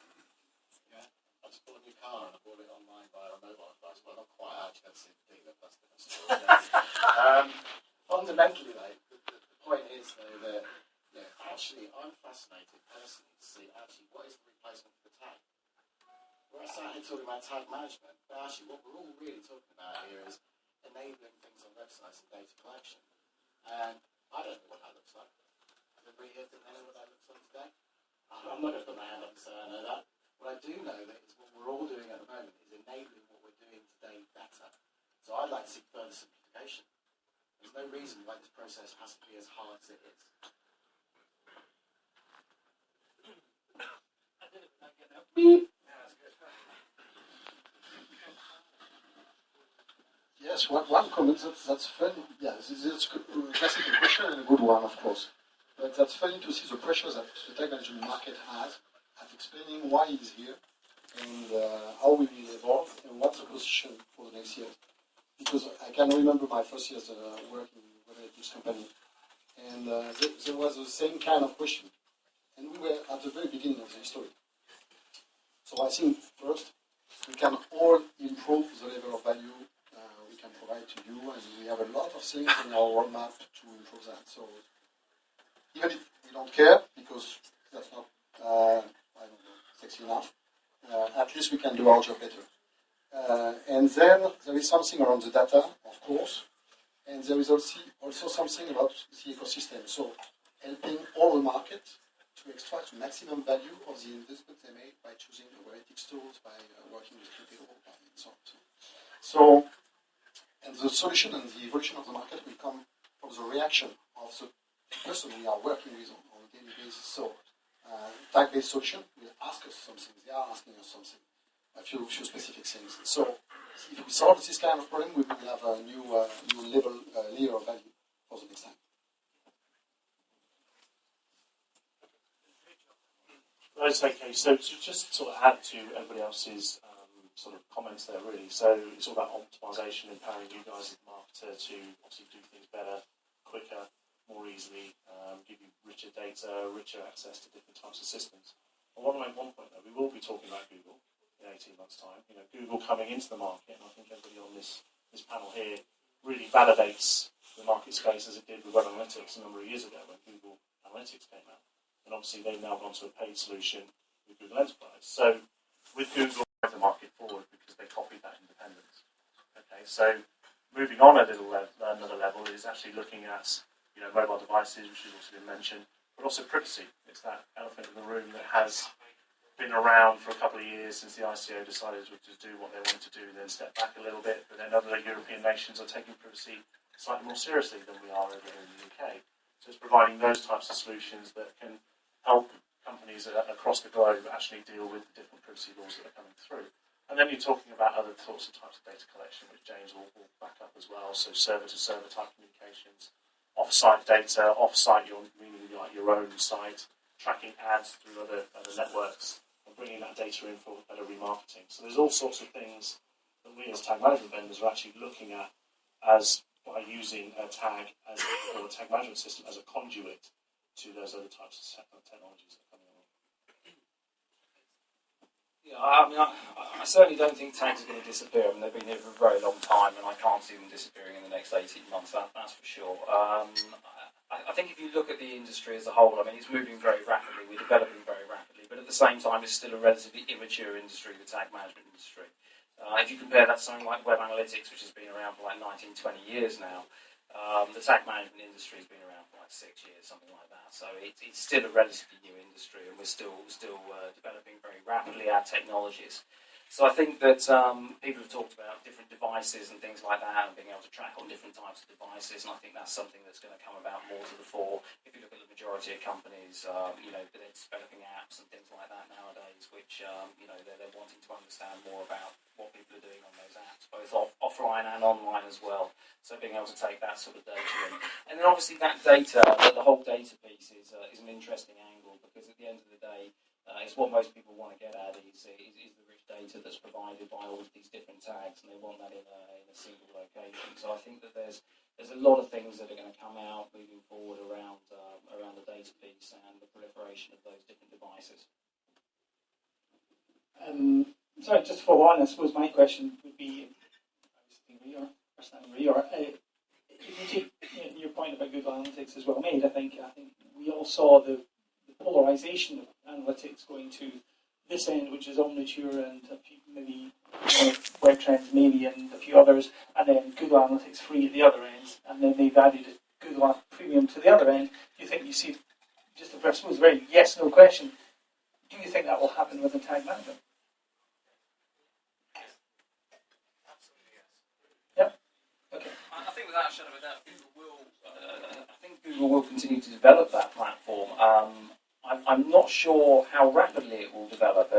Yeah. I just bought a new car and I bought it online via a mobile device. Well, not quite. I actually had to see the dealer. That's a different story. Fundamentally, though, the point is though that actually I'm fascinated personally to see actually what is the replacement for the tag. We're sat here talking about tag management, but actually what we're all really talking about here is enabling things on websites and data collection. And I don't know what that looks like. Everybody here think they know what that looks like today? I'm not going to put my hand up and say I know that. What I do know that is what we're all doing at the moment is enabling what we're doing today better. So I'd like to see further simplification. There's no reason why this process has to be as hard as it is. Beep. Yes, one comment that's funny. Yeah, it's a classical question and a good one, of course. But that's funny to see the pressure that the tag management market has at explaining why it's here and how we will evolve and what's the position for the next year. Because I can remember my first years working with this company, and there was the same kind of question. And we were at the very beginning of the story. So I think first, we can all improve the level of value we can provide to you, and we have a lot of things in our roadmap to improve that. So even if we don't care, because that's not I don't know, sexy enough, at least we can do our job better. And then there is something around the data, of course, and there is also something about the ecosystem. So helping all the market to extract maximum value of the investment they make by choosing the analytics tools, by working with critical, and so on. So, and the solution and the evolution of the market will come from the reaction of the person we are working with on a daily basis. So, tag-based solution will ask us something. They are asking us something, a few specific things. So, if we solve this kind of problem, we will have a new layer of value for the next time. That's okay. So to just sort of add to everybody else's sort of comments there, really. So it's all about optimization, empowering you guys as the marketer to obviously do things better, quicker, more easily, give you richer data, richer access to different types of systems. I want to make one point though. We will be talking about Google in 18 months' time. You know, Google coming into the market, and I think everybody on this panel here really validates the market space as it did with web analytics a number of years ago when Google Analytics came out. And obviously they've now gone to a paid solution with Google Enterprise. So with Google, drive the market forward because they copied that independence. Okay, so moving on another level is actually looking at mobile devices, which has also been mentioned, but also privacy. It's that elephant in the room that has been around for a couple of years since the ICO decided to do what they wanted to do, then step back a little bit. But then other European nations are taking privacy slightly more seriously than we are over here in the UK. So it's providing those types of solutions that can help companies across the globe actually deal with the different privacy laws that are coming through. And then you're talking about other sorts of types of data collection, which James will back up as well. So server-to-server type communications, off-site data, off-site, meaning like your own site, tracking ads through other networks, and bringing that data in for better remarketing. So there's all sorts of things that we as tag management vendors are actually looking at as by using a tag or a tag management system as a conduit to those other types of technologies that are coming along. Yeah, I mean, I certainly don't think tags are going to disappear. I mean, they've been here for a very long time, and I can't see them disappearing in the next 18 months, that's for sure. I think if you look at the industry as a whole, I mean, it's moving very rapidly, we're developing very rapidly, but at the same time, it's still a relatively immature industry, the tag management industry. If you compare that to something like web analytics, which has been around for like 19, 20 years now, The tag management industry has been around for like 6 years, something like that. So it's still a relatively new industry, and we're still developing very rapidly our technologies. So I think that people have talked about different devices and things like that, and being able to track on different types of devices, and I think that's something that's going to come about more to the fore. If you look at the majority of companies, they're developing apps and things like that nowadays, which they're wanting to understand more about what people are doing on those apps, both offline and online as well. So being able to take that sort of data in, and then obviously that data, the whole data piece is an interesting angle, because at the end of the day, it's what most people want to get at is the rich data that's provided by all of these different tags, and they want that in a single location. So I think that there's a lot of things that are going to come out moving forward around the data piece and the proliferation of those different devices. Sorry, just to follow on, I suppose my question would be, if you take your point about Google Analytics is well made. I think we all saw the polarization of analytics going to this end, which is Omniture and a few, maybe Web Trends, maybe, and a few others, and then Google Analytics free at the other end, and then they've added Google Premium to the other end. Do you think you see, just a suppose very yes/no question, do you think that will happen with the tag management? I think without a shadow of a doubt, Google will continue to develop that platform. I'm not sure how rapidly it will develop.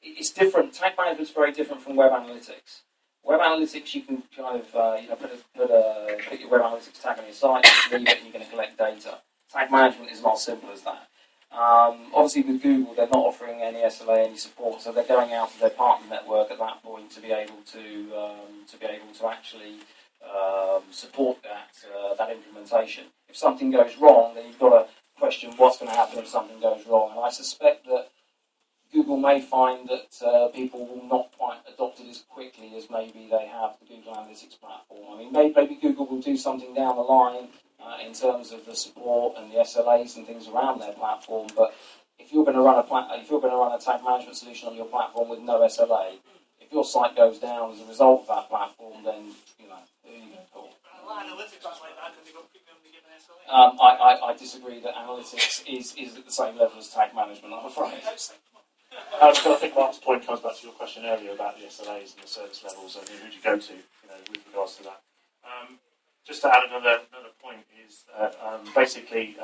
It's different. Tag management is very different from web analytics. Web analytics, you can kind of put your web analytics tag on your site, you leave it, and you're going to collect data. Tag management is not as simple as that. Obviously, with Google, they're not offering any SLA, any support, so they're going out to their partner network at that point to be able to actually support that implementation. If something goes wrong, then you've got to question what's going to happen if something goes wrong. And I suspect that Google may find that people will not quite adopt it as quickly as maybe they have the Google Analytics platform. I mean, maybe Google will do something down the line in terms of the support and the SLAs and things around their platform. But if you're going to run a tag management solution on your platform with no SLA, if your site goes down as a result of that platform, then who are you going to call? Analytics like that, and they've got Premium to give an SLA. I disagree that analytics is at the same level as tag management, I'm afraid. I think Mark's point comes back to your question earlier about the SLAs and the service levels and who do you go to, with regards to that. Just to add another point is that basically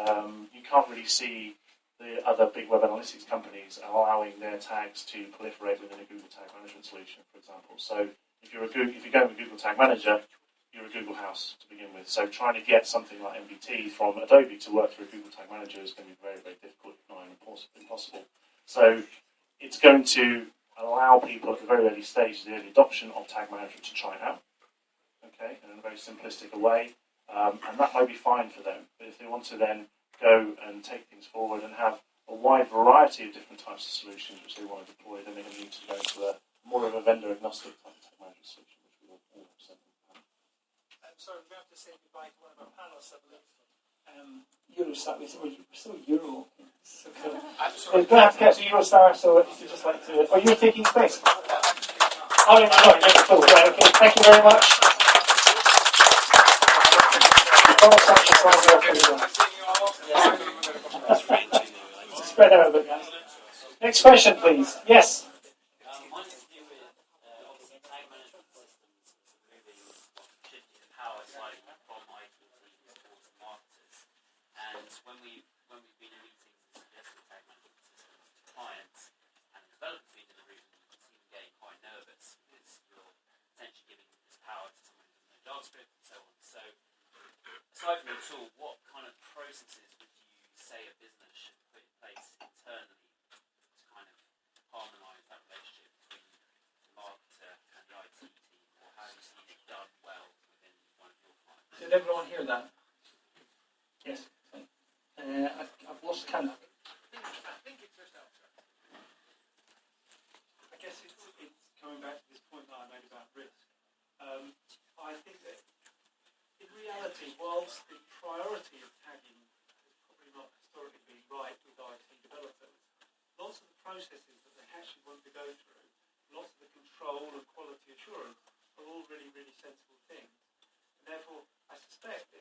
you can't really see the other big web analytics companies allowing their tags to proliferate within a Google Tag Management solution, for example. So if you're going with Google Tag Manager, you're a Google house to begin with. So trying to get something like MBT from Adobe to work through Google Tag Manager is going to be very, very difficult, if not impossible. So it's going to allow people at the very early stage, the early adoption of tag management, to try it out, okay, in a very simplistic way, and that might be fine for them. But if they want to then go and take things forward and have a wide variety of different types of solutions which they want to deploy, then they're going to need to go to more of a vendor-agnostic type of tag management solution, which we will all present. Sorry, we have to say goodbye to one of our panelists, I believe. Eurostar, we're still Euro. So cool. We're going to have to catch a Eurostar, so if you'd just like to... Oh, you're taking space? Oh, no, cool. Right, okay, thank you very much. Spread out a bit, guys. Next question, please. Yes? When we've been in meetings and suggested tag management systems to clients and developers being in the room, even getting quite nervous because you're essentially giving this power to someone who doesn't know JavaScript and so on. So, aside from the tool, what kind of processes would you say a business should put in place internally to kind of harmonise that relationship between the marketer and the IT team, or how do you see it done well within one of your clients? Did everyone hear that? Yes. I've lost count. I think it's just outside. I guess it's coming back to this point that I made about risk. I think that in reality, whilst the priority of tagging has probably not historically been right with IT developers, lots of the processes that they actually want to go through, lots of the control and quality assurance are all really, really sensible things. And therefore, I suspect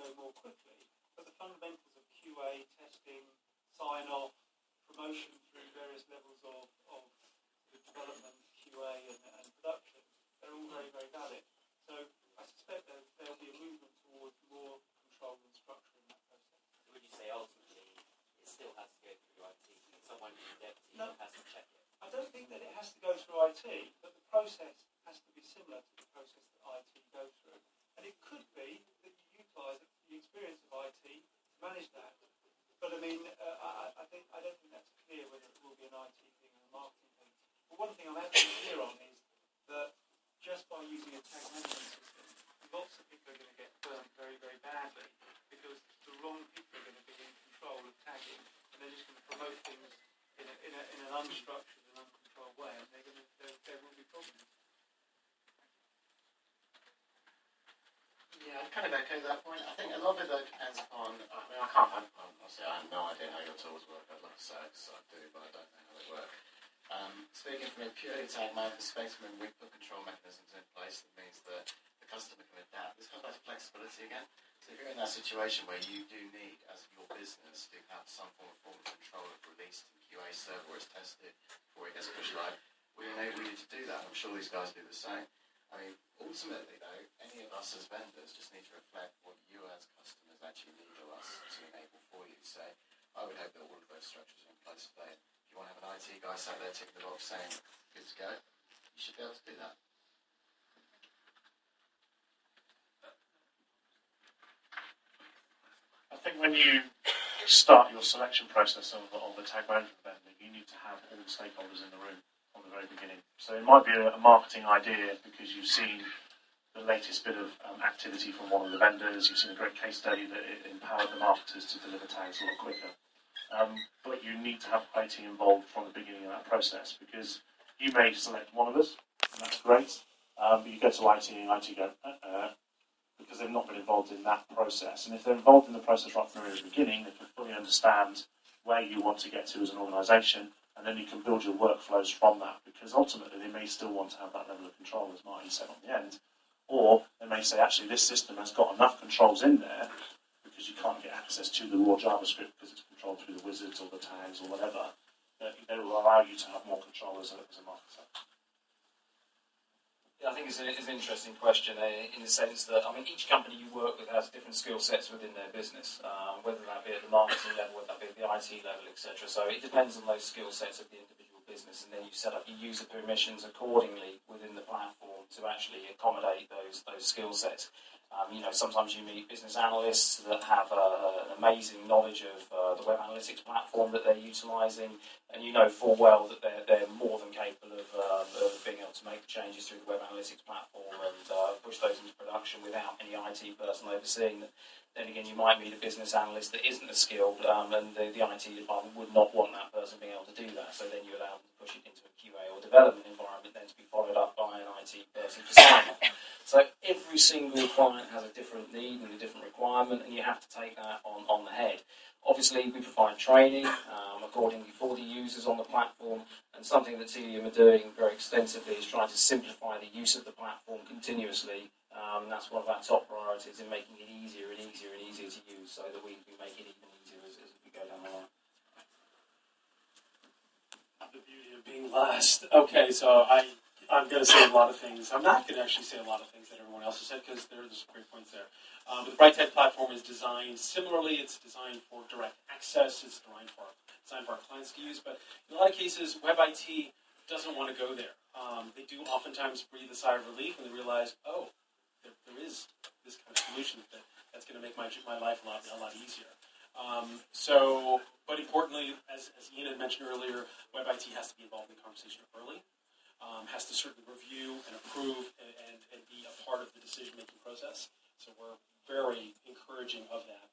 go more quickly, but the fundamentals of QA, testing, sign-off, promotion through various levels of the development, QA and production, they're all very, very valid. So I suspect there'll be a movement towards more control and structure in that process. Would you say ultimately it still has to go through IT? Someone in the deputy has to check it? I don't think that it has to go through IT, but the process has to be similar to the process that IT go through. And it could be that you utilise the experience of IT to manage that. But I mean, I don't think that's clear whether it will be an IT thing or a marketing thing. But one thing I'm absolutely clear on is that just by using a tag management system, lots of people are going to get burnt very, very badly because the wrong people are going to be in control of tagging, and they're just going to promote things in an unstructured and uncontrolled way, and there will be problems. Yeah, I'd kind of echo that point. I think a lot of it though depends upon, I can't, honestly, I have no idea how your tools work. I'd love to say because I do, but I don't know how they work. Speaking from a purely TagMan perspective, when we put control mechanisms in place, that means that the customer can adapt. This comes back to flexibility again. So if you're in that situation where you do need, as your business, to have some form of control of release to QA server where it's tested before it gets pushed live, we enable you to do that. I'm sure these guys do the same. I mean, ultimately though, any of us as vendors just need to reflect what you as customers actually need of us to enable for you. So I would hope that all of those structures are in place today. If you want to have an IT guy sat there ticking the box saying, good to go, you should be able to do that. I think when you start your selection process of a tag management vendor, you need to have all the stakeholders in the room from the very beginning. So it might be a marketing idea because you've seen the latest bit of activity from one of the vendors, you've seen a great case study that it empowered the marketers to deliver tags a lot quicker. But you need to have IT involved from the beginning of that process because you may select one of us, and that's great, but you go to IT and IT go, because they've not been involved in that process. And if they're involved in the process right from the very beginning, they can fully understand where you want to get to as an organisation, and then you can build your workflows from that, because ultimately they may still want to have that level of control, as Martin said on the end, or they may say, actually, this system has got enough controls in there, because you can't get access to the raw JavaScript because it's controlled through the wizards or the tags or whatever, that they will allow you to have more control as a marketer. Yeah, I think it's an interesting question in the sense that, I mean, each company you work with has different skill sets within their business, whether that be at the marketing level, whether that be at the IT level, etc. So it depends on those skill sets of the individual business, and then you set up your user permissions accordingly within the platform to actually accommodate those skill sets. Sometimes you meet business analysts that have an amazing knowledge of the web analytics platform that they're utilising, and you know full well that they're more than capable of being able to make the changes through the web analytics platform and push those into production without any IT person overseeing them. Then again, you might meet a business analyst that isn't as skilled, and the IT department would not want that person being able to do that. So then you allow them to push it into a QA or development environment, then to be followed up by an IT person to sign off. So every single client has a different need and a different requirement, and you have to take that on the head. Obviously, we provide training accordingly for the users on the platform, and something that Tealium are doing very extensively is trying to simplify the use of the platform continuously. And that's one of our top priorities in making it easier and easier and easier to use, so that we can make it even easier as we go down the line. The beauty of being last. Okay, so I'm going to say a lot of things. I'm not going to actually say a lot of things that everyone else has said because there's some great points there. The BrightTech platform is designed similarly. It's designed for direct access. It's designed for our clients to use. But in a lot of cases, web IT doesn't want to go there. They do oftentimes breathe a sigh of relief when they realize, oh, there is this kind of solution that's going to make my life a lot easier. But importantly, as Ian had mentioned earlier, web IT has to be involved in the conversation early. Has to certainly review and approve and be a part of the decision-making process. So we're very encouraging of that,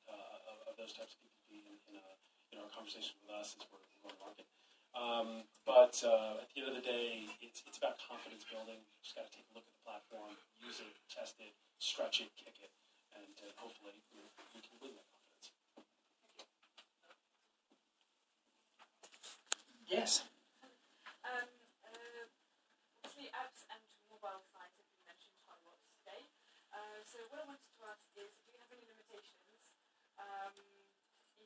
of those types of people being in our conversations with us as we're going to market. But at the end of the day, it's about confidence building. You just got to take a look at the platform, use it, test it, stretch it, kick it, and hopefully we can win that confidence. Yes. Obviously, apps and mobile sites have been mentioned quite a lot today. So what I wanted to ask is, do you have any limitations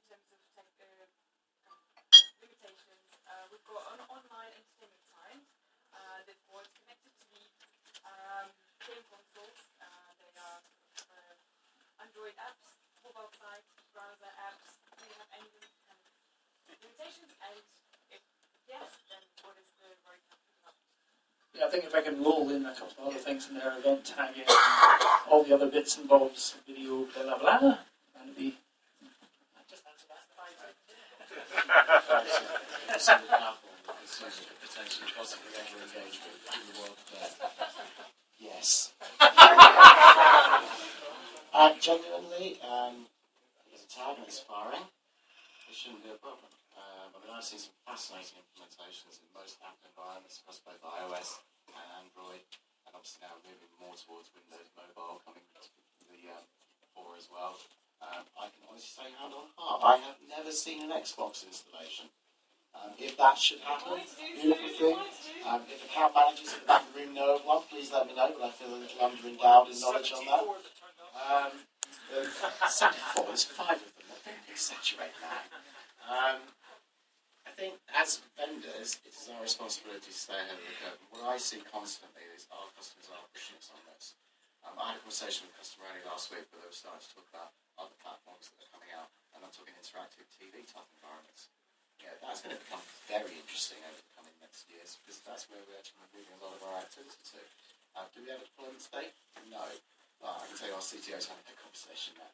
terms of limitations. We've got an online entertainment client. Therefore, it's connected to the game consoles. They are Android apps, mobile sites, browser apps. Do you have any kind of limitations? And if yes, then what is the roadmap for that? Yeah, I think if I can roll in a couple of other things in there, event tagging, all the other bits and bobs, video, blah, blah, blah, and it'd be... Just answer that. Potentially possibly ever engage with in the world today. Yes. Genuinely, as a tag and it's firing, it shouldn't be a problem. I've seen some fascinating implementations in most app environments across both iOS and Android, and obviously now moving more towards Windows Mobile, coming to the 4 as well. I can honestly say hand on heart, I have never seen an Xbox installation. If that should happen, beautiful thing. If account managers in the back of the room know of one, please let me know, but I feel a little under-endowed in knowledge on that. 74, there's 5 of them, I don't exaggerate now. I think as vendors, it is our responsibility to stay ahead of the curve. What I see constantly is our customers are pushing us on this. I had a conversation with a customer only last week where they were starting to talk about other platforms that are coming out, and I'm talking interactive TV type environments. Yeah, that's going to become very interesting over the coming next years, because that's where we're actually moving a lot of our activity to. Do we have a deployment today? No. But I can tell you our CTO is having that conversation now.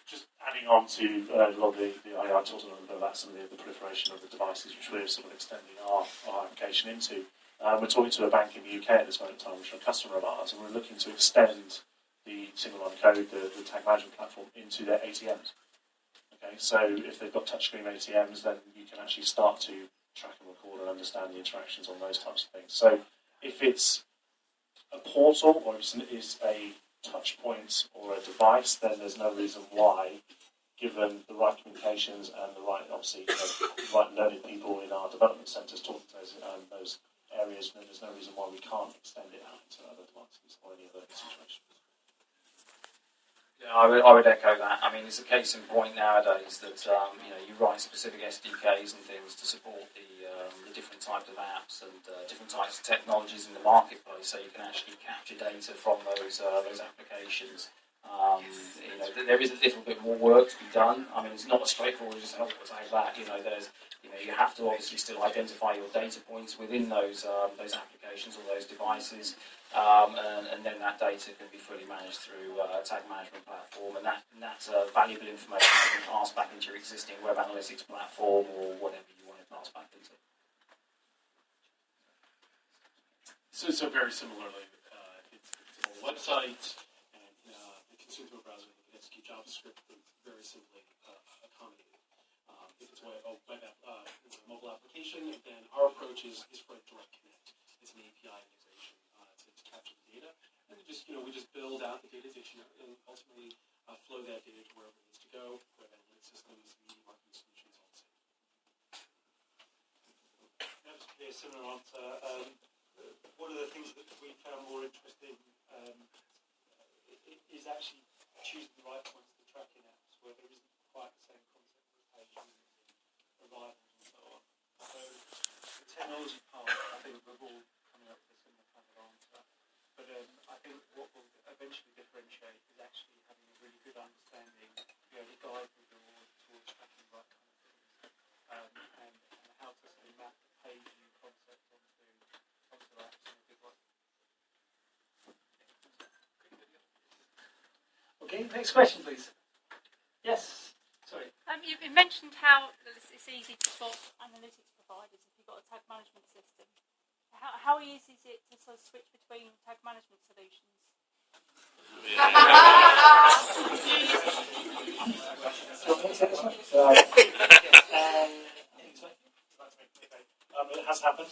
Just adding on to a lot of the I talked a little bit about some of the proliferation of the devices which we're sort of extending our application into. We're talking to a bank in the UK at this moment in time, which is a customer of ours, and we're looking to extend the single line code, the tag management platform, into their ATMs. Okay, so if they've got touchscreen ATMs, then you can actually start to track and record and understand the interactions on those types of things. So if it's a portal or it's a touch point or a device, then there's no reason why, given the right communications and the right, obviously, the right learning people in our development centres talking to those areas, then there's no reason why we can't extend it out into other devices or any other situations. Yeah, I would echo that. I mean, it's a case in point nowadays that you write specific SDKs and things to support the different types of apps and different types of technologies in the marketplace, so you can actually capture data from those applications. There is a little bit more work to be done. I mean, it's not as straightforward as help to say that. You have to obviously still identify your data points within those applications or those devices. And then that data can be fully managed through a tag management platform, and that's valuable information that can be passed back into your existing web analytics platform or whatever you want to pass back into. So very similarly, it's a website and it consumes through a browser that can execute JavaScript very simply accommodated. If it's a mobile application, then our approach is for a direct connect. It's an API integration to capture the data, and we just build out the data dictionary and ultimately flow that data to wherever it needs to go. Web analytics systems, media marketing solutions, all the same. That was a similar answer. One of the things that we found more interesting is actually choosing the right points for tracking apps where there isn't quite the same concept of page arrivals and so on. So the technology part, I think we're all coming up with a similar kind of answer. But I think what will eventually differentiate is actually having a really good understanding, be able to guide the board towards tracking the right kind of things, and how to sort of map the page view concept onto apps in a good way. Okay, next question, please. Yes, sorry. You mentioned how it's easy to swap analytics providers if you've got a tag management system. How easy is it to sort of switch between tag management solutions? It has happened.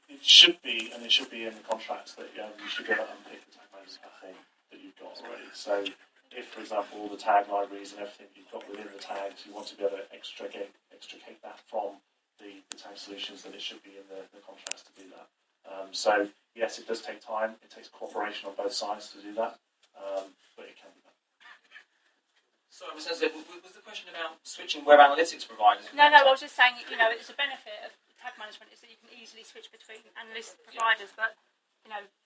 It should be, and it should be in the contracts that you should be able to unpick the tag management platform that you've got already. So, if, for example, all the tag libraries and everything you've got within the tags, you want to be able to extricate that from the tag solutions, then it should be in the contracts to do that. So yes, it does take time. It takes cooperation on both sides to do that, but it can be done. So, was the question about switching web analytics providers? No, I was just saying, it's a benefit of tag management is that you can easily switch between analyst providers, but,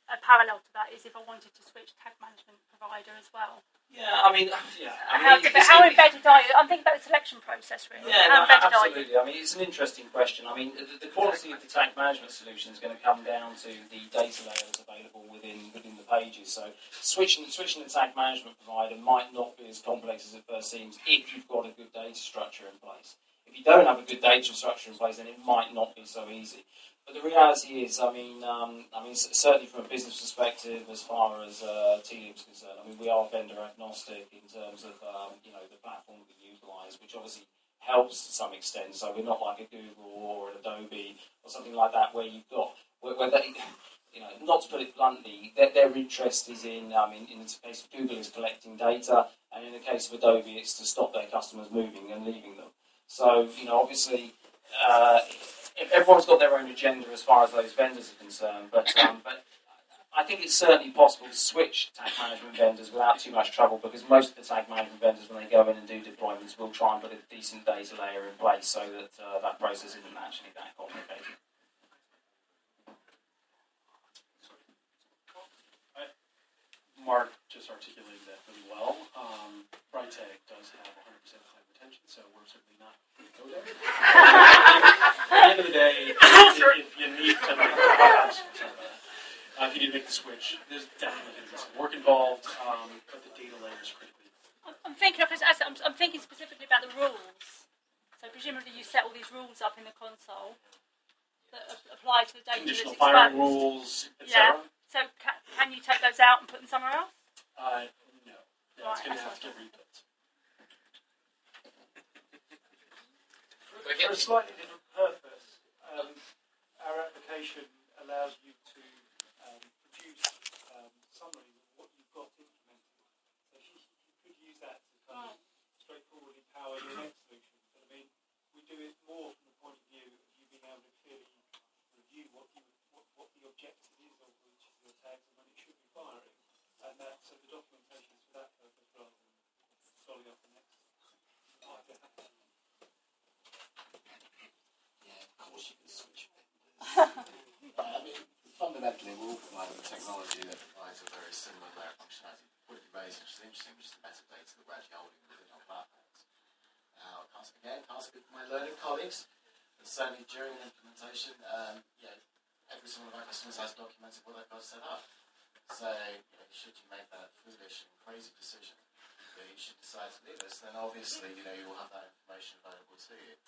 a parallel to that is if I wanted to switch tag management provider as well. How embedded are you? I'm thinking about the selection process, really. Absolutely. I mean, it's an interesting question. I mean, the quality of the tag management solution is going to come down to the data layer that's available within the pages. So, switching the tag management provider might not be as complex as it first seems if you've got a good data structure in place. If you don't have a good data structure in place, then it might not be so easy. But the reality is, certainly from a business perspective, as far as Tealium is concerned, we are vendor agnostic in terms of the platform we utilise, which obviously helps to some extent. So we're not like a Google or an Adobe or something like that, where you've got where they, not to put it bluntly, their interest is in the case of Google, is collecting data, and in the case of Adobe, it's to stop their customers moving and leaving them. So obviously. Everyone's got their own agenda as far as those vendors are concerned, but I think it's certainly possible to switch tag management vendors without too much trouble, because most of the tag management vendors, when they go in and do deployments, will try and put a decent data layer in place so that that process isn't actually that complicated. Mark just articulated that really well. Brightest does have 100% client retention, so we're certainly not going to go there. At the end of the day, if you need to make the switch, there's definitely going to be some work involved, but the data layer is critically important. I'm thinking specifically about the rules. So presumably you set all these rules up in the console that apply to the data. Conditional that's exposed. firing rules, etc. Yeah. So can you take those out and put them somewhere else? No. That's going to have to get rebuilt. For a slightly different purpose, our application allows you to produce summaries of what you've got implemented. So you could use that to kind of straightforwardly power your next solution. But we do it more from the point of view of you being able to clearly review what the objective is of each of your tags and when it should be firing. And so the documentation is for that purpose rather than solely off the next. Of course you can switch vendors. Fundamentally, we're all providing technology that provides a very similar layer of functionality. What would be very interesting, which is the metadata that we're actually holding within our platforms. Now, I can't speak for my learning colleagues, but certainly during an implementation, every single of our customers has documented what they've got set up. So, should you make that foolish and crazy decision that you should decide to leave us, then obviously, you will have that information available to you.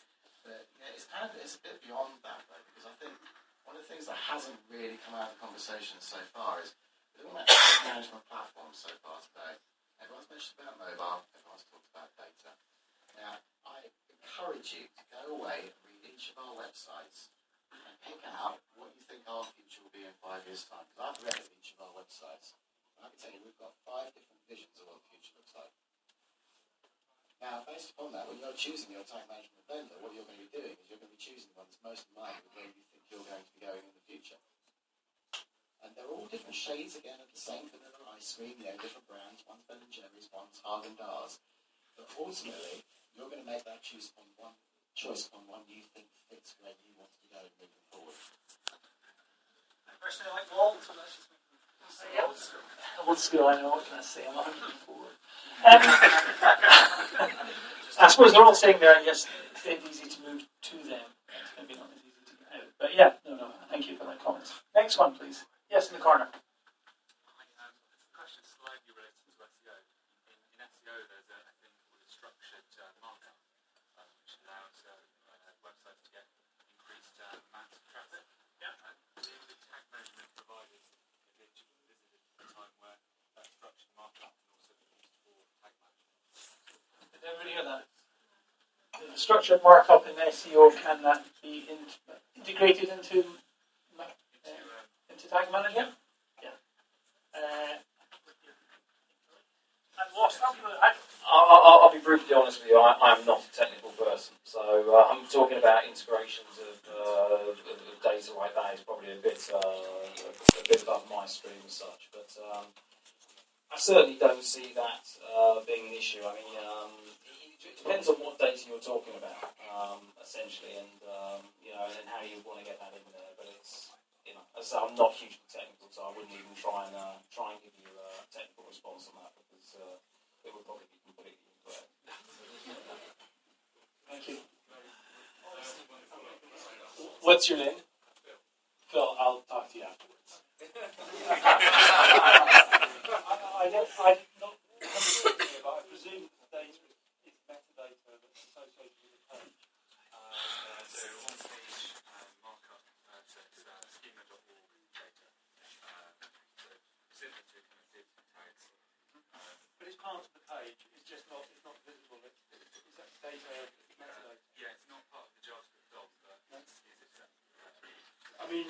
But it's a bit beyond that, though, because I think one of the things that hasn't really come out of the conversation so far is we're talking about management platforms so far today. Everyone's mentioned about mobile, everyone's talked about data. Now, I encourage you to go away and read each of our websites and pick out what you think our future will be in 5 years' time. Because I've read each of our websites, and I can tell you we've got 5 different visions of what the future looks like. Now, based upon that, when you're choosing your tag management vendor, what you're going to be doing is you're going to be choosing the one that's most in line with where you think you're going to be going in the future. And they're all different shades, again, of the same vanilla ice cream, different brands. One's Ben & Jerry's, one's Haagen-Dazs. But ultimately, you're going to make that choice on one you think fits where you want to be going moving forward. Personally, like Walt, so that's just old school, I know, what can I say? I'm 104. I suppose they're all saying there, yes, it's easy to move to them. It's maybe not as easy to get out. But yeah, no, thank you for that comment. Next one, please. Yes, in the corner. This question is slightly related to SEO. In SEO, there's a thing called a structured markup, which allows websites to get increased amounts of traffic. The tag management providers visited a time where that structured markup can also be used for tag management. Did everybody hear that? The structured markup in SEO, can that be integrated into Tag Manager? Yeah. I'll be brutally honest with you. I'm not a technical person, so I'm talking about about integrations of data like that is probably a bit above my stream as such. But I certainly don't see that being an issue. I mean, it depends on what data you're talking about, essentially, and and how you want to get that in there. But it's, as I say, I'm not hugely technical, so I wouldn't even try and give you a technical response on that because it would probably be completely incorrect. Thank you. What's your name? Phil. I'll talk to you afterwards. I not but I presume the data is metadata that's associated with the page. So on page markup says schema.org data. So similar to kind of div tags. But it's part of the page. It's just not. It's not visible. Is that data metadata? Yeah, it's not part of the JavaScript doc, but it's I mean,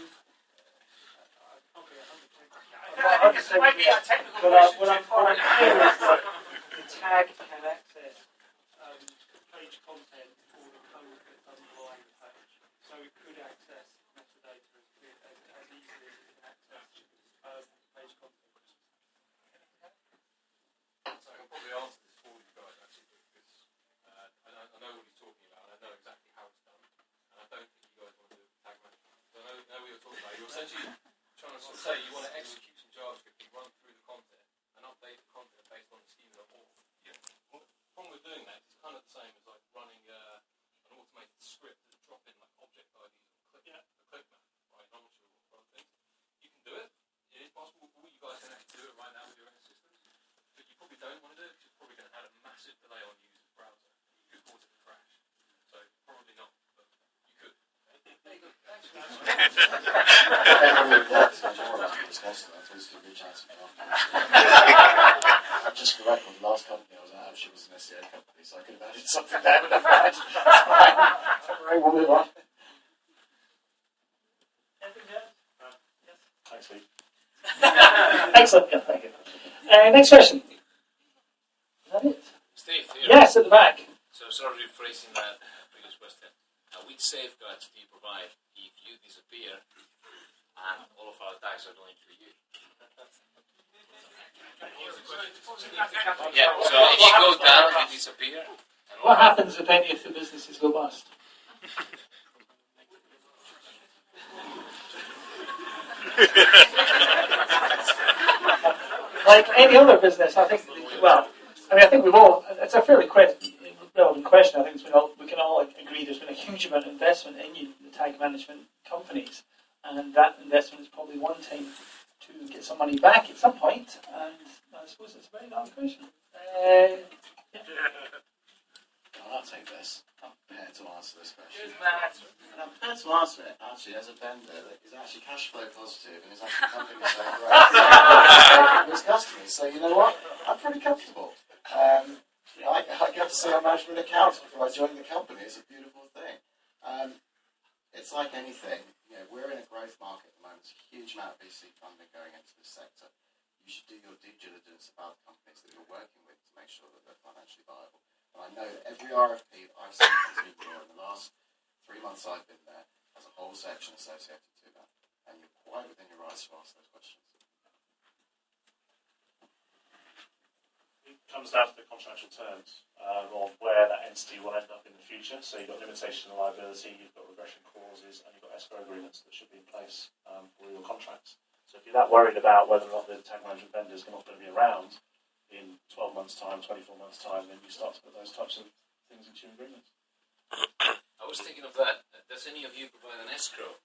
This might be a technical question. What I'm clear is that the tag can access page content or the code that's underlying the page. So it could access metadata as easily as it can access page content. So I can probably answer this for you guys actually because I know what he's talking about and I know exactly how it's done. And I don't think you guys want to do tag management. So I know what you're talking about. You're essentially trying to sort of say you want to execute some JavaScript and run through the content and update the content based on the schema.org. Yeah. Well, the problem with doing that is it's kind of the same as like running an automated script that drop in like object IDs or click map, right? I'm not sure what other things. You can do it. It is possible. All you guys can actually do it right now with your own systems. But you probably don't want to do it because it's probably going to add a massive delay on the user's browser. You could cause it to crash. So probably not, but you could. Just for record, the last company I was at, she was an SEO company, so I could have added something there, but that's fine. Right, we'll move on. Thanks, Lee. Excellent. Yeah, thank you. Next question. Is that it? Steve, here. Yes, at the back. So sort of rephrasing that previous question. Which safeguards do you provide if you disappear and all of our tags are going through you? Yeah, so if you go down, you disappear. What happens if any of the businesses go bust? Like any other business, I think, I think we've all, it's a fairly relevant question. I think we can all agree there's been a huge amount of investment in the tag management companies, and that investment is probably wanting to get some money back at some point, and I suppose it's a very valid question. I'll take this. I'm prepared to answer this question. Good man. And I'm prepared to answer it, actually, as a vendor that is actually cash flow positive and is actually pumping us so great. His customers. So, you know what? I'm pretty comfortable. I get to see our management accounts before I joined the company. It's a beautiful thing. It's like anything. We're in a growth market at the moment. There's a huge amount of VC funding going into this sector. You should do your due diligence about the companies that you're working with to make sure that they're financially viable. And I know that every RFP that I've seen from TagMan in the last 3 months I've been there has a whole section associated to that. And you're quite within your rights to ask those questions. It comes down to the contractual terms of where that entity will end up in the future. So you've got limitation of liability, you've got regression clauses, and you've got escrow agreements that should be in place for your contracts. So if you're that worried about whether or not the tag management vendor is not going to be around in 12 months' time, 24 months' time, then you start to put those types of things into your agreements. I was thinking of that. Does any of you provide an escrow?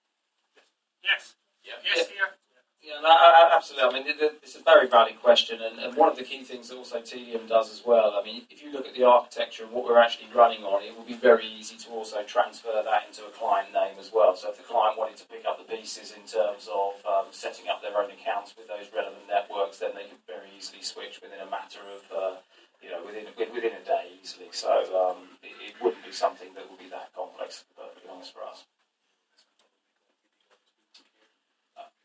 Yes. Yeah. Yes, here. Yeah, no, absolutely. I mean, it's a very valid question, and one of the key things that also Tealium does as well. I mean, if you look at the architecture of what we're actually running on, it will be very easy to also transfer that into a client name as well. So if the client wanted to pick up the pieces in terms of setting up their own accounts with those relevant networks, then they could very easily switch within a matter of, within a day easily. So it wouldn't be something that would be that complex, to be perfectly honest, for us.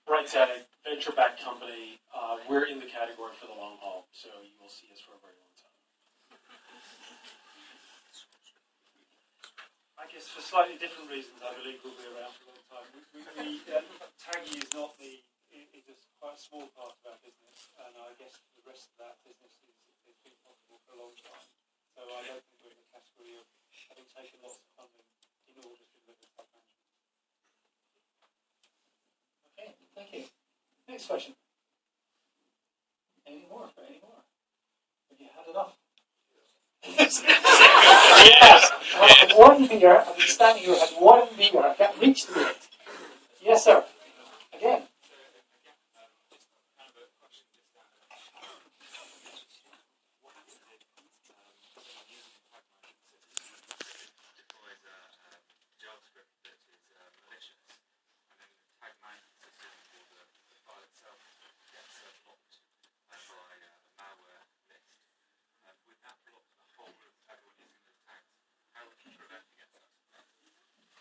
Brightest, venture-backed company. We're in the category for the long haul, so you will see us for a very long time. I guess for slightly different reasons, I believe, will be around for a long time. Tagging is not it's just quite a small part of our business, and I guess the rest of that business has been possible for a long time. So I don't think we're in the category of having taken lots of funding in order to deliver tag management. Okay, thank you. Next question. Any more? Have you had enough? Yes. One beer. I've been standing here, had one beer. I can't reach to it. Yes, sir. Again.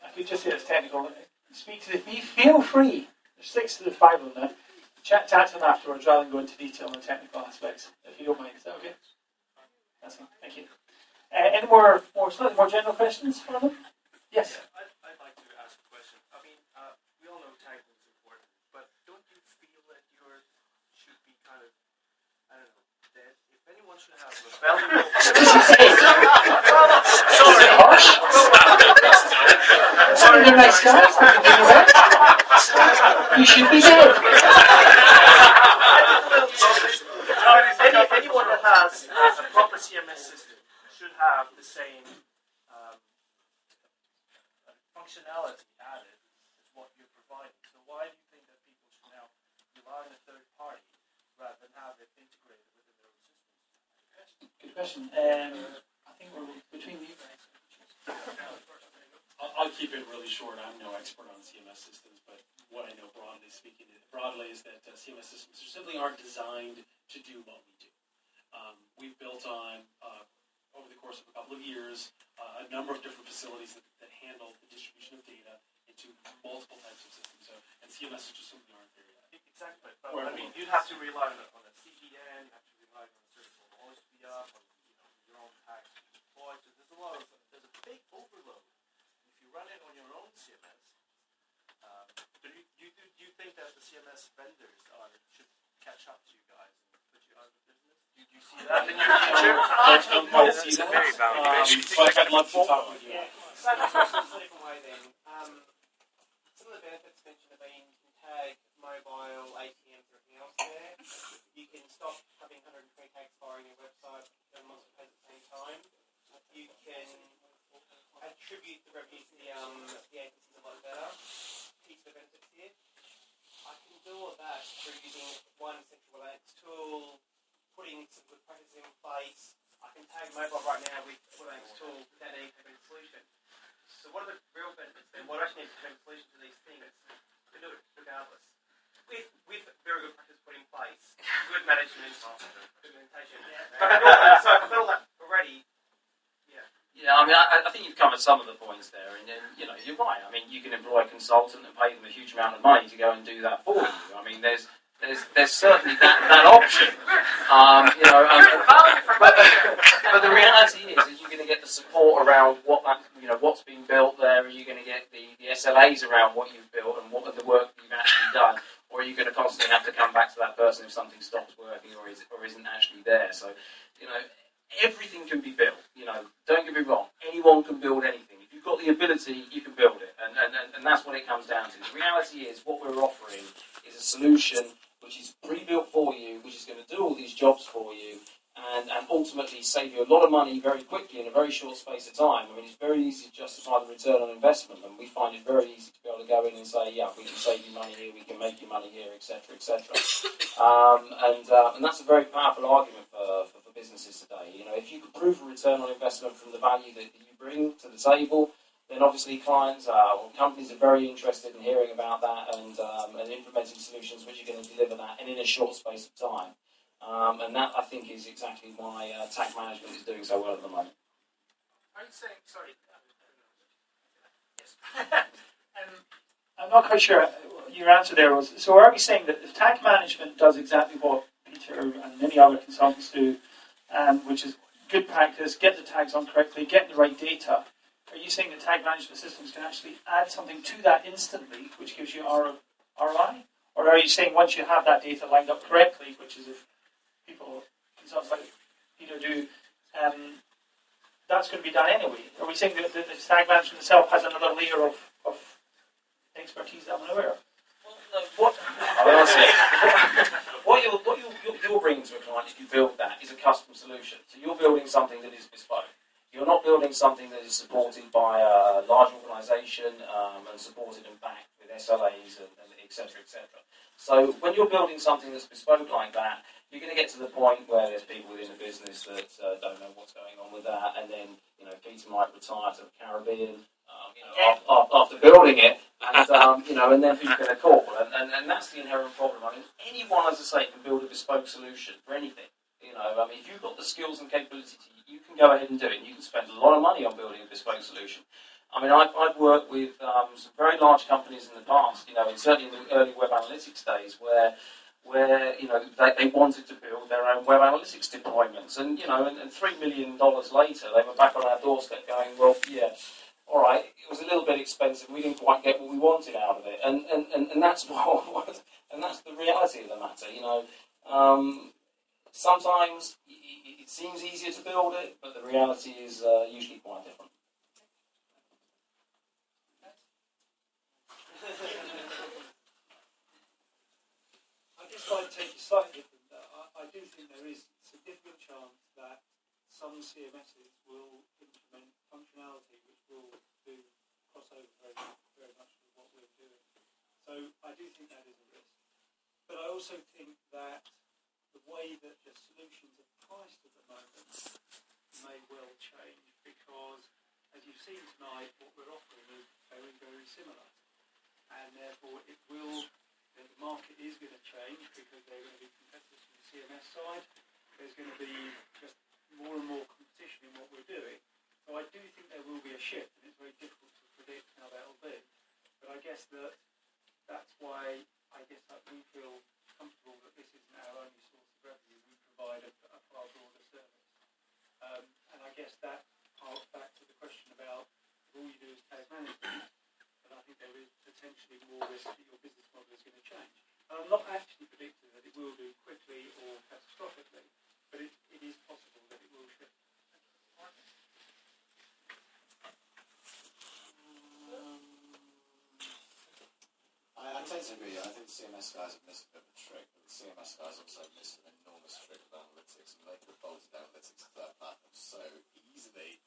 I could just say it's technical. Speak to me. Feel free. There's 6 to 5 of them. Chat to them afterwards rather than go into detail on the technical aspects, if you don't mind. Is that okay? That's fine. Thank you. Any more slightly more general questions for them? Yes. I'd like to ask a question. I mean, we all know tagging is important, but don't you feel that yours should be kind of, I don't know, that if anyone should have a valuable... Sorry. Harsh? Sorry, they're nice guys. You should be dead. Anyone that has a proper CMS system should have the same functionality added as what you're providing. So why do you think that people should now rely on a third party rather than have it integrated within their own system? Good question. I think we're between you guys. I'll keep it really short. I'm no expert on CMS systems, but what I know broadly speaking is that CMS systems simply aren't designed to do what we do. We've built on, over the course of a couple of years, a number of different facilities that handle the distribution of data into multiple types of systems. So, and CMS is just simply aren't there yet. Exactly. But I mean, you'd have to rely on a CDN, you have to rely on a certain knowledge to be up, on your own tags to be deployed. So there's a big overload. If you run it on your own CMS, do you think that the CMS vendors should catch up to you guys and put you out of business? Do you see that in your future? I don't quite see that. But I'd love to talk with you. So the question is a different way then. Some of the benefits mentioned have been you can tag mobile, ATMs, and everything else there. You can stop having 120 tags firing your website and multiple pages at the same time. You can attribute the revenue to the agencies a lot better. Piece of benefits here. I can do all of that through using one central analytics tool, putting some good practices in place. I can tag mobile right now with what analytics tool without any payment solution. So what are the real benefits then? What do I actually need to payment solution to these things? I can do it regardless. With very good practice put in place, good management, implementation. So if I've got all that already, yeah, I mean, I think you've covered some of the points there, and you're right. I mean, you can employ a consultant and pay them a huge amount of money to go and do that for you. I mean, there's certainly that option. But the reality is you're going to get the support around what's being built there. Are you going to get the SLAs around what you've built and what are the work that you've actually done, or are you going to constantly have to come back to that person if something stops working or isn't actually there? So, everything can be built. Don't get me wrong. Anyone can build anything. If you've got the ability, you can build it, and that's what it comes down to. The reality is, what we're offering is a solution which is pre-built for you, which is going to do all these jobs for you, and ultimately save you a lot of money very quickly in a very short space of time. I mean, it's very easy to justify the return on investment, and we find it very easy to be able to go in and say, yeah, we can save you money here, we can make you money here, etc., etc. And that's a very powerful argument for businesses today. If you can prove a return on investment from the value that you bring to the table, then obviously clients or companies are very interested in hearing about that and implementing solutions which are going to deliver that and in a short space of time. And that, I think, is exactly why tag management is doing so well at the moment. Are you saying, sorry, yes. I'm not quite sure your answer there was, so are we saying that if tag management does exactly what Peter and many other consultants do, which is good practice, get the tags on correctly, get the right data, are you you saying that tag management systems can actually add something to that instantly, which gives you ROI? Or are you saying once you have that data lined up correctly, which is if people, consultants like Peter do, that's going to be done anyway? Are we saying that the tag management itself has another layer of expertise that I'm unaware of? What you're bringing to a client, if you build that, is a custom solution. So you're building something that is bespoke. You're not building something that is supported by a large organisation and supported and backed with SLAs and et cetera, et cetera. So when you're building something that's bespoke like that, you're going to get to the point where there's people within the business that don't know what's going on with that, and then Peter might retire to the Caribbean after building it, and and then who's going to call? And that's the inherent problem. I mean, anyone, as I say, can build a bespoke solution for anything. If you've got the skills and capability, you can go ahead and do it. And you can spend a lot of money on building a bespoke solution. I mean, I've worked with some very large companies in the past, certainly in the early web analytics days, where they wanted to build their own web analytics deployments, and $3 million later, they were back on our doorstep going, well, yeah, all right, it was a little bit expensive. We didn't quite get what we wanted out of it, and that's and that's the reality of the matter. Sometimes it seems easier to build it, but the reality is usually quite different. I guess I'd take it slightly different. I do think there is a significant chance that some CMSs will implement functionality which will do crossover very much with what we're doing. So I do think that is a risk. But I also think that the way that the solutions are priced at the moment may well change, because, as you've seen tonight, what we're offering is very, very similar. And therefore it will, the market is going to change because there are going to be competitors from the CMS side. There's going to be just more and more competition in what we're doing. So I do think there will be a shift, and it's very difficult to predict how that will be. But I guess that's why that we feel comfortable that this isn't our only source of revenue. We provide a far broader service. And I guess that harks back to the question about if all you do is tag management, but I think there is potentially more risk that your business model is going to change. And I'm not actually predicting that it will do quickly or catastrophically, but it is possible that it will shift. I tend to agree. I think the CMS guys have missed a bit of a trick, but the CMS guys also missed an enormous trick with analytics, and they could have bolted analytics to their platform so easily.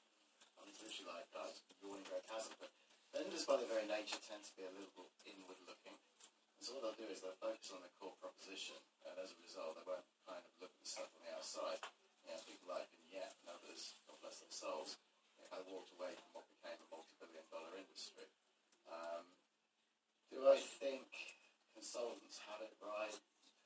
I'm literally like, guys, yawning great chasm. But vendors, by their very nature, tend to be a little inward-looking. And so what they'll do is they'll focus on their core proposition, and as a result, they won't kind of look at the stuff on the outside. People like Vignette and others, God bless their souls, kind of walked away from what became a multi-billion-dollar industry. Do I think consultants have it right?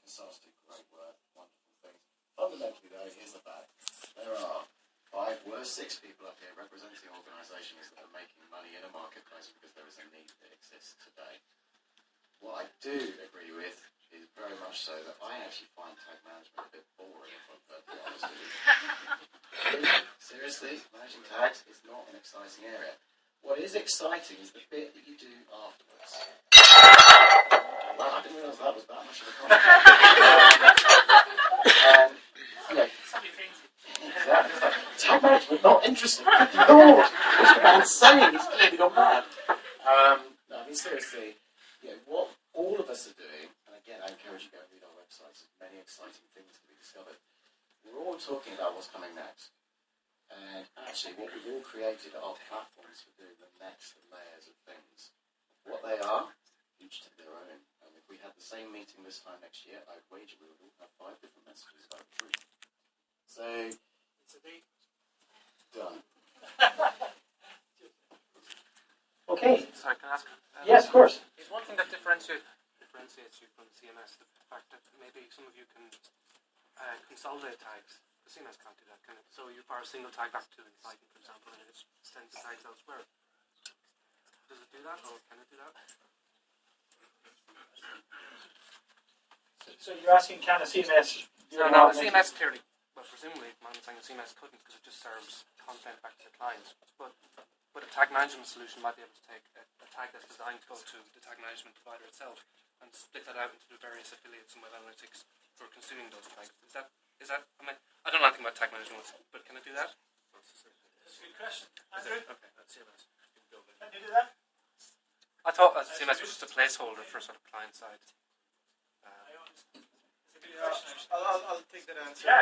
Consultants do great work, wonderful things. Fundamentally, though, here's the fact. There are 5, worst 6 people up here representing organisations that are making money in a marketplace because there is a need that exists today. What I do agree with is very much so that I actually find tag management a bit boring, if I'm perfectly honest with you. Seriously, managing tags is not an exciting area. What is exciting is the bit that you do afterwards. Wow, I didn't realise that was that much of a concept. Exactly. Tag management, not interesting. Lord, what's the man saying? He's clearly gone mad. No, I mean, seriously, what all of us are doing, and again, I encourage you to go and read our websites, there's many exciting things to be discovered. We're all talking about what's coming next. And actually, what we've all created are platforms for doing the next layers of things. What they are, each to their own. And if we had the same meeting this time next year, I'd wager we would all have 5 different messages about the truth. So, it's a deal. Done. Okay. Sorry, can I ask? Yes, of course. Is one thing that differentiates you from CMS the fact that maybe some of you can consolidate tags? The CMS can't do that, can it? So you fire a single tag back to Ensighten, for example, and it sends the tags elsewhere. Does it do that, or can it do that? So you're asking, can a CMS do that? No, the CMS clearly, well, presumably, I'm saying the CMS couldn't because it just serves content back to the clients. But but a tag management solution might be able to take a tag that's designed to go to the tag management provider itself and split that out into the various affiliates and web analytics for consuming those tags. Is that? I mean, I don't know anything about tag management, but can I do that? That's a good question. Andrew? Okay, that's CMS. Can you do that? I thought CMS was just a placeholder for sort of client side. I'll take that answer. Yeah,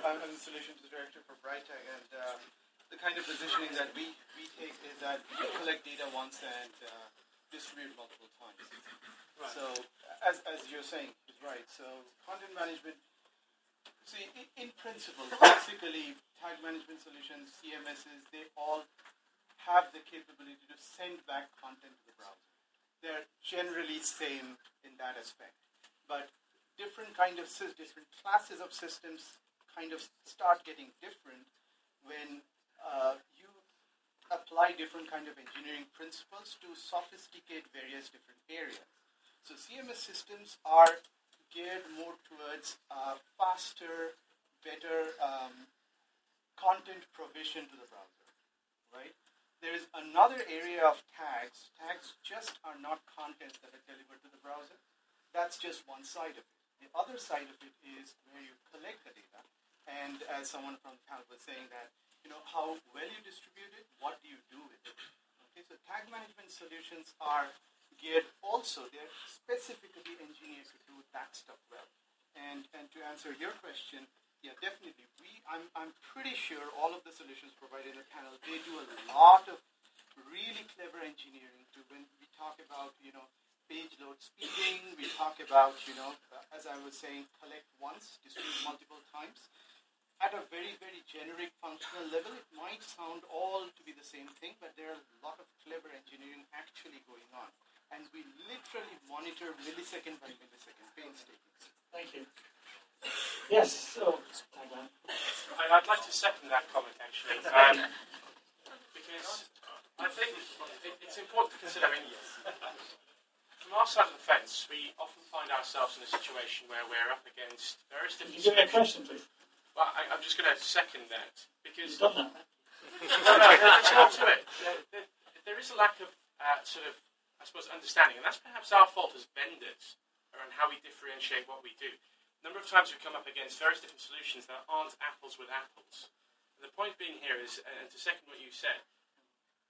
I'm the solutions director for Brightech, and the kind of positioning that we take is that we collect data once and distribute multiple times. Right. So, as you're saying, is right. So, content management. See, in principle, basically, tag management solutions, CMSs, they all have the capability to send back content to the browser. They're generally same in that aspect, but different classes of systems kind of start getting different when you apply different kind of engineering principles to sophisticate various different areas. So CMS systems are geared more towards faster, better content provision to the browser, right? There is another area of tags. Tags just are not contents that are delivered to the browser. That's just one side of it. The other side of it is where you collect the data, and as someone from the panel was saying that, how well you distribute it, what do you do with it? Okay, so tag management solutions are geared also, they're specifically engineered to do that stuff well. And to answer your question, yeah, definitely. I'm pretty sure all of the solutions provided in the panel, they do a lot of really clever engineering to when we talk about, page load speeding, we talk about, as I was saying, collect once, distribute multiple times. At a very, very generic functional level, it might sound all to be the same thing, but there are a lot of clever engineering actually going on. And we literally monitor millisecond by millisecond, painstakingly. Thank you. Yes, so, TagMan. I'd like to second that comment, actually, because I think it's important to consider, from our side of the fence, we often find ourselves in a situation where we're up against various different... Can you give me a question, please? Well, I'm just going to second that, because... You've done that. No, there's more to it. There is a lack of I suppose, understanding, and that's perhaps our fault as vendors around how we differentiate what we do. A number of times we come up against various different solutions that aren't apples with apples. And the point being here is, and to second what you said,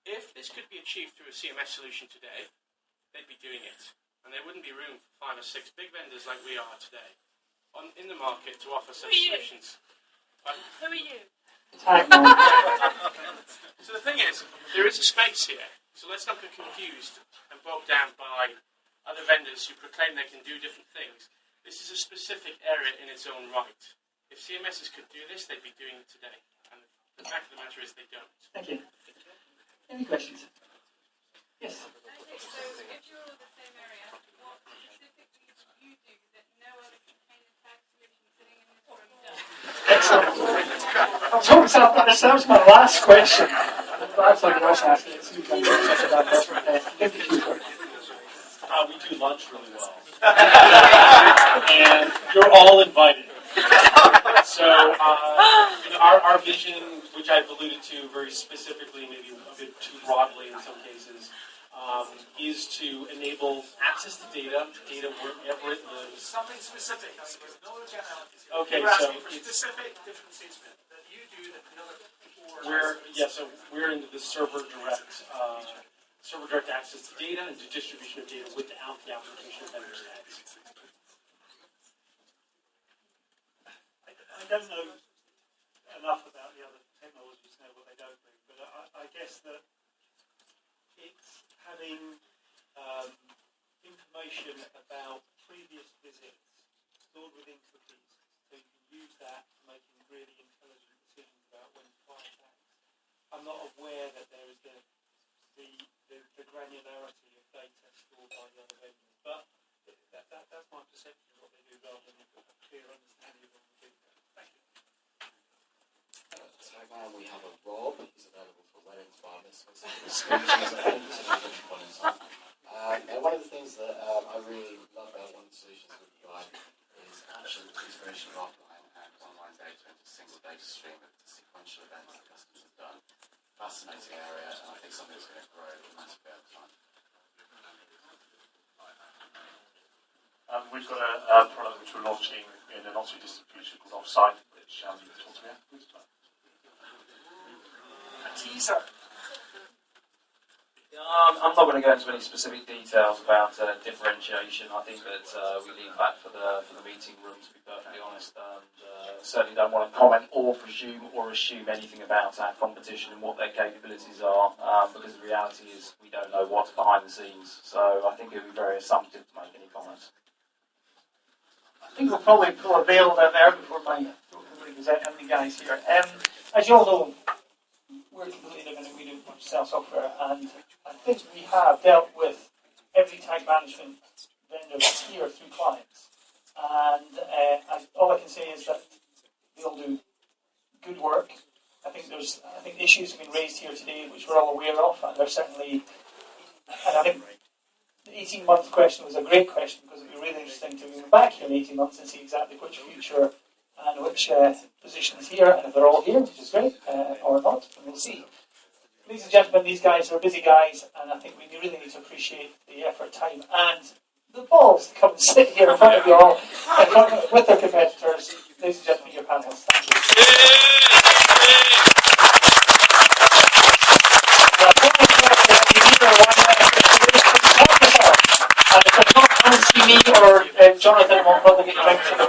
if this could be achieved through a CMS solution today, they'd be doing it. And there wouldn't be room for 5 or 6 big vendors like we are today in the market to offer such solutions. Who are you? So the thing is, there is a space here. So let's not get confused and bogged down by other vendors who proclaim they can do different things. This is a specific area in its own right. If CMSs could do this, they'd be doing it today. And the fact of the matter is they don't. Thank you. Any questions? Yes. Okay, so if you're the same area, what specifically do you do that no other container tag solution sitting in this room does? Excellent. That was my last question. That's like Ross asking. We do lunch really well. And you're all invited. So our vision, which I've alluded to very specifically, maybe a bit too broadly in some cases, is to enable access to data wherever it lives. Something specific. No generalities. Okay, You're so asking for specific differences that you do that another so we're into the server direct access to data and to distribution of data without the application of vendors tags. I don't know enough about the other technologies to know what they don't do, but I guess that it's having information about previous visits stored within cookies, so you can use that for making really intelligent decisions about when to fire tags. I'm not aware that there is the granularity of data stored by the other vendors, but that's my perception of what they do rather than a clear understanding of what they do. Thank you. TagMan, we have a WAW, is available for web environments. And one of the things that I really love about one of the solutions that we provide is actually the integration of offline and online data into a single data stream of the sequential events that customers have done. fascinating area, and I think something that's going to grow massively over time. We've got a product which we're launching in a not too distant future called Offsite, which you can talk to me afterwards. A teaser. I'm not going to go into any specific details about differentiation. I think that we leave that for the meeting room, to be perfectly honest, and certainly don't want to comment or presume or assume anything about our competition and what their capabilities are, because the reality is we don't know what's behind the scenes. So I think it would be very assumptive to make any comments. I think we'll probably pull a veil down there before my completely goes out. How many guys here? As you all know, we're completely different. We do sell software, and I think we have dealt with every tag management vendor that's here through clients. And all I can say is that they all do good work. I think issues have been raised here today which we're all aware of, and they're certainly. And I think the 18-month question was a great question because it'd be really interesting to be back here in 18 months and see exactly which future and which position is here, and if they're all here, which is great, or not, and we'll see. Ladies and gentlemen, these guys are busy guys, and I think we really need to appreciate the effort, time, and the balls to come and sit here in front of you all with their competitors. Ladies and gentlemen, your panelists. Thank you. And if you not come and see me or Jonathan, we'll probably get you drinks.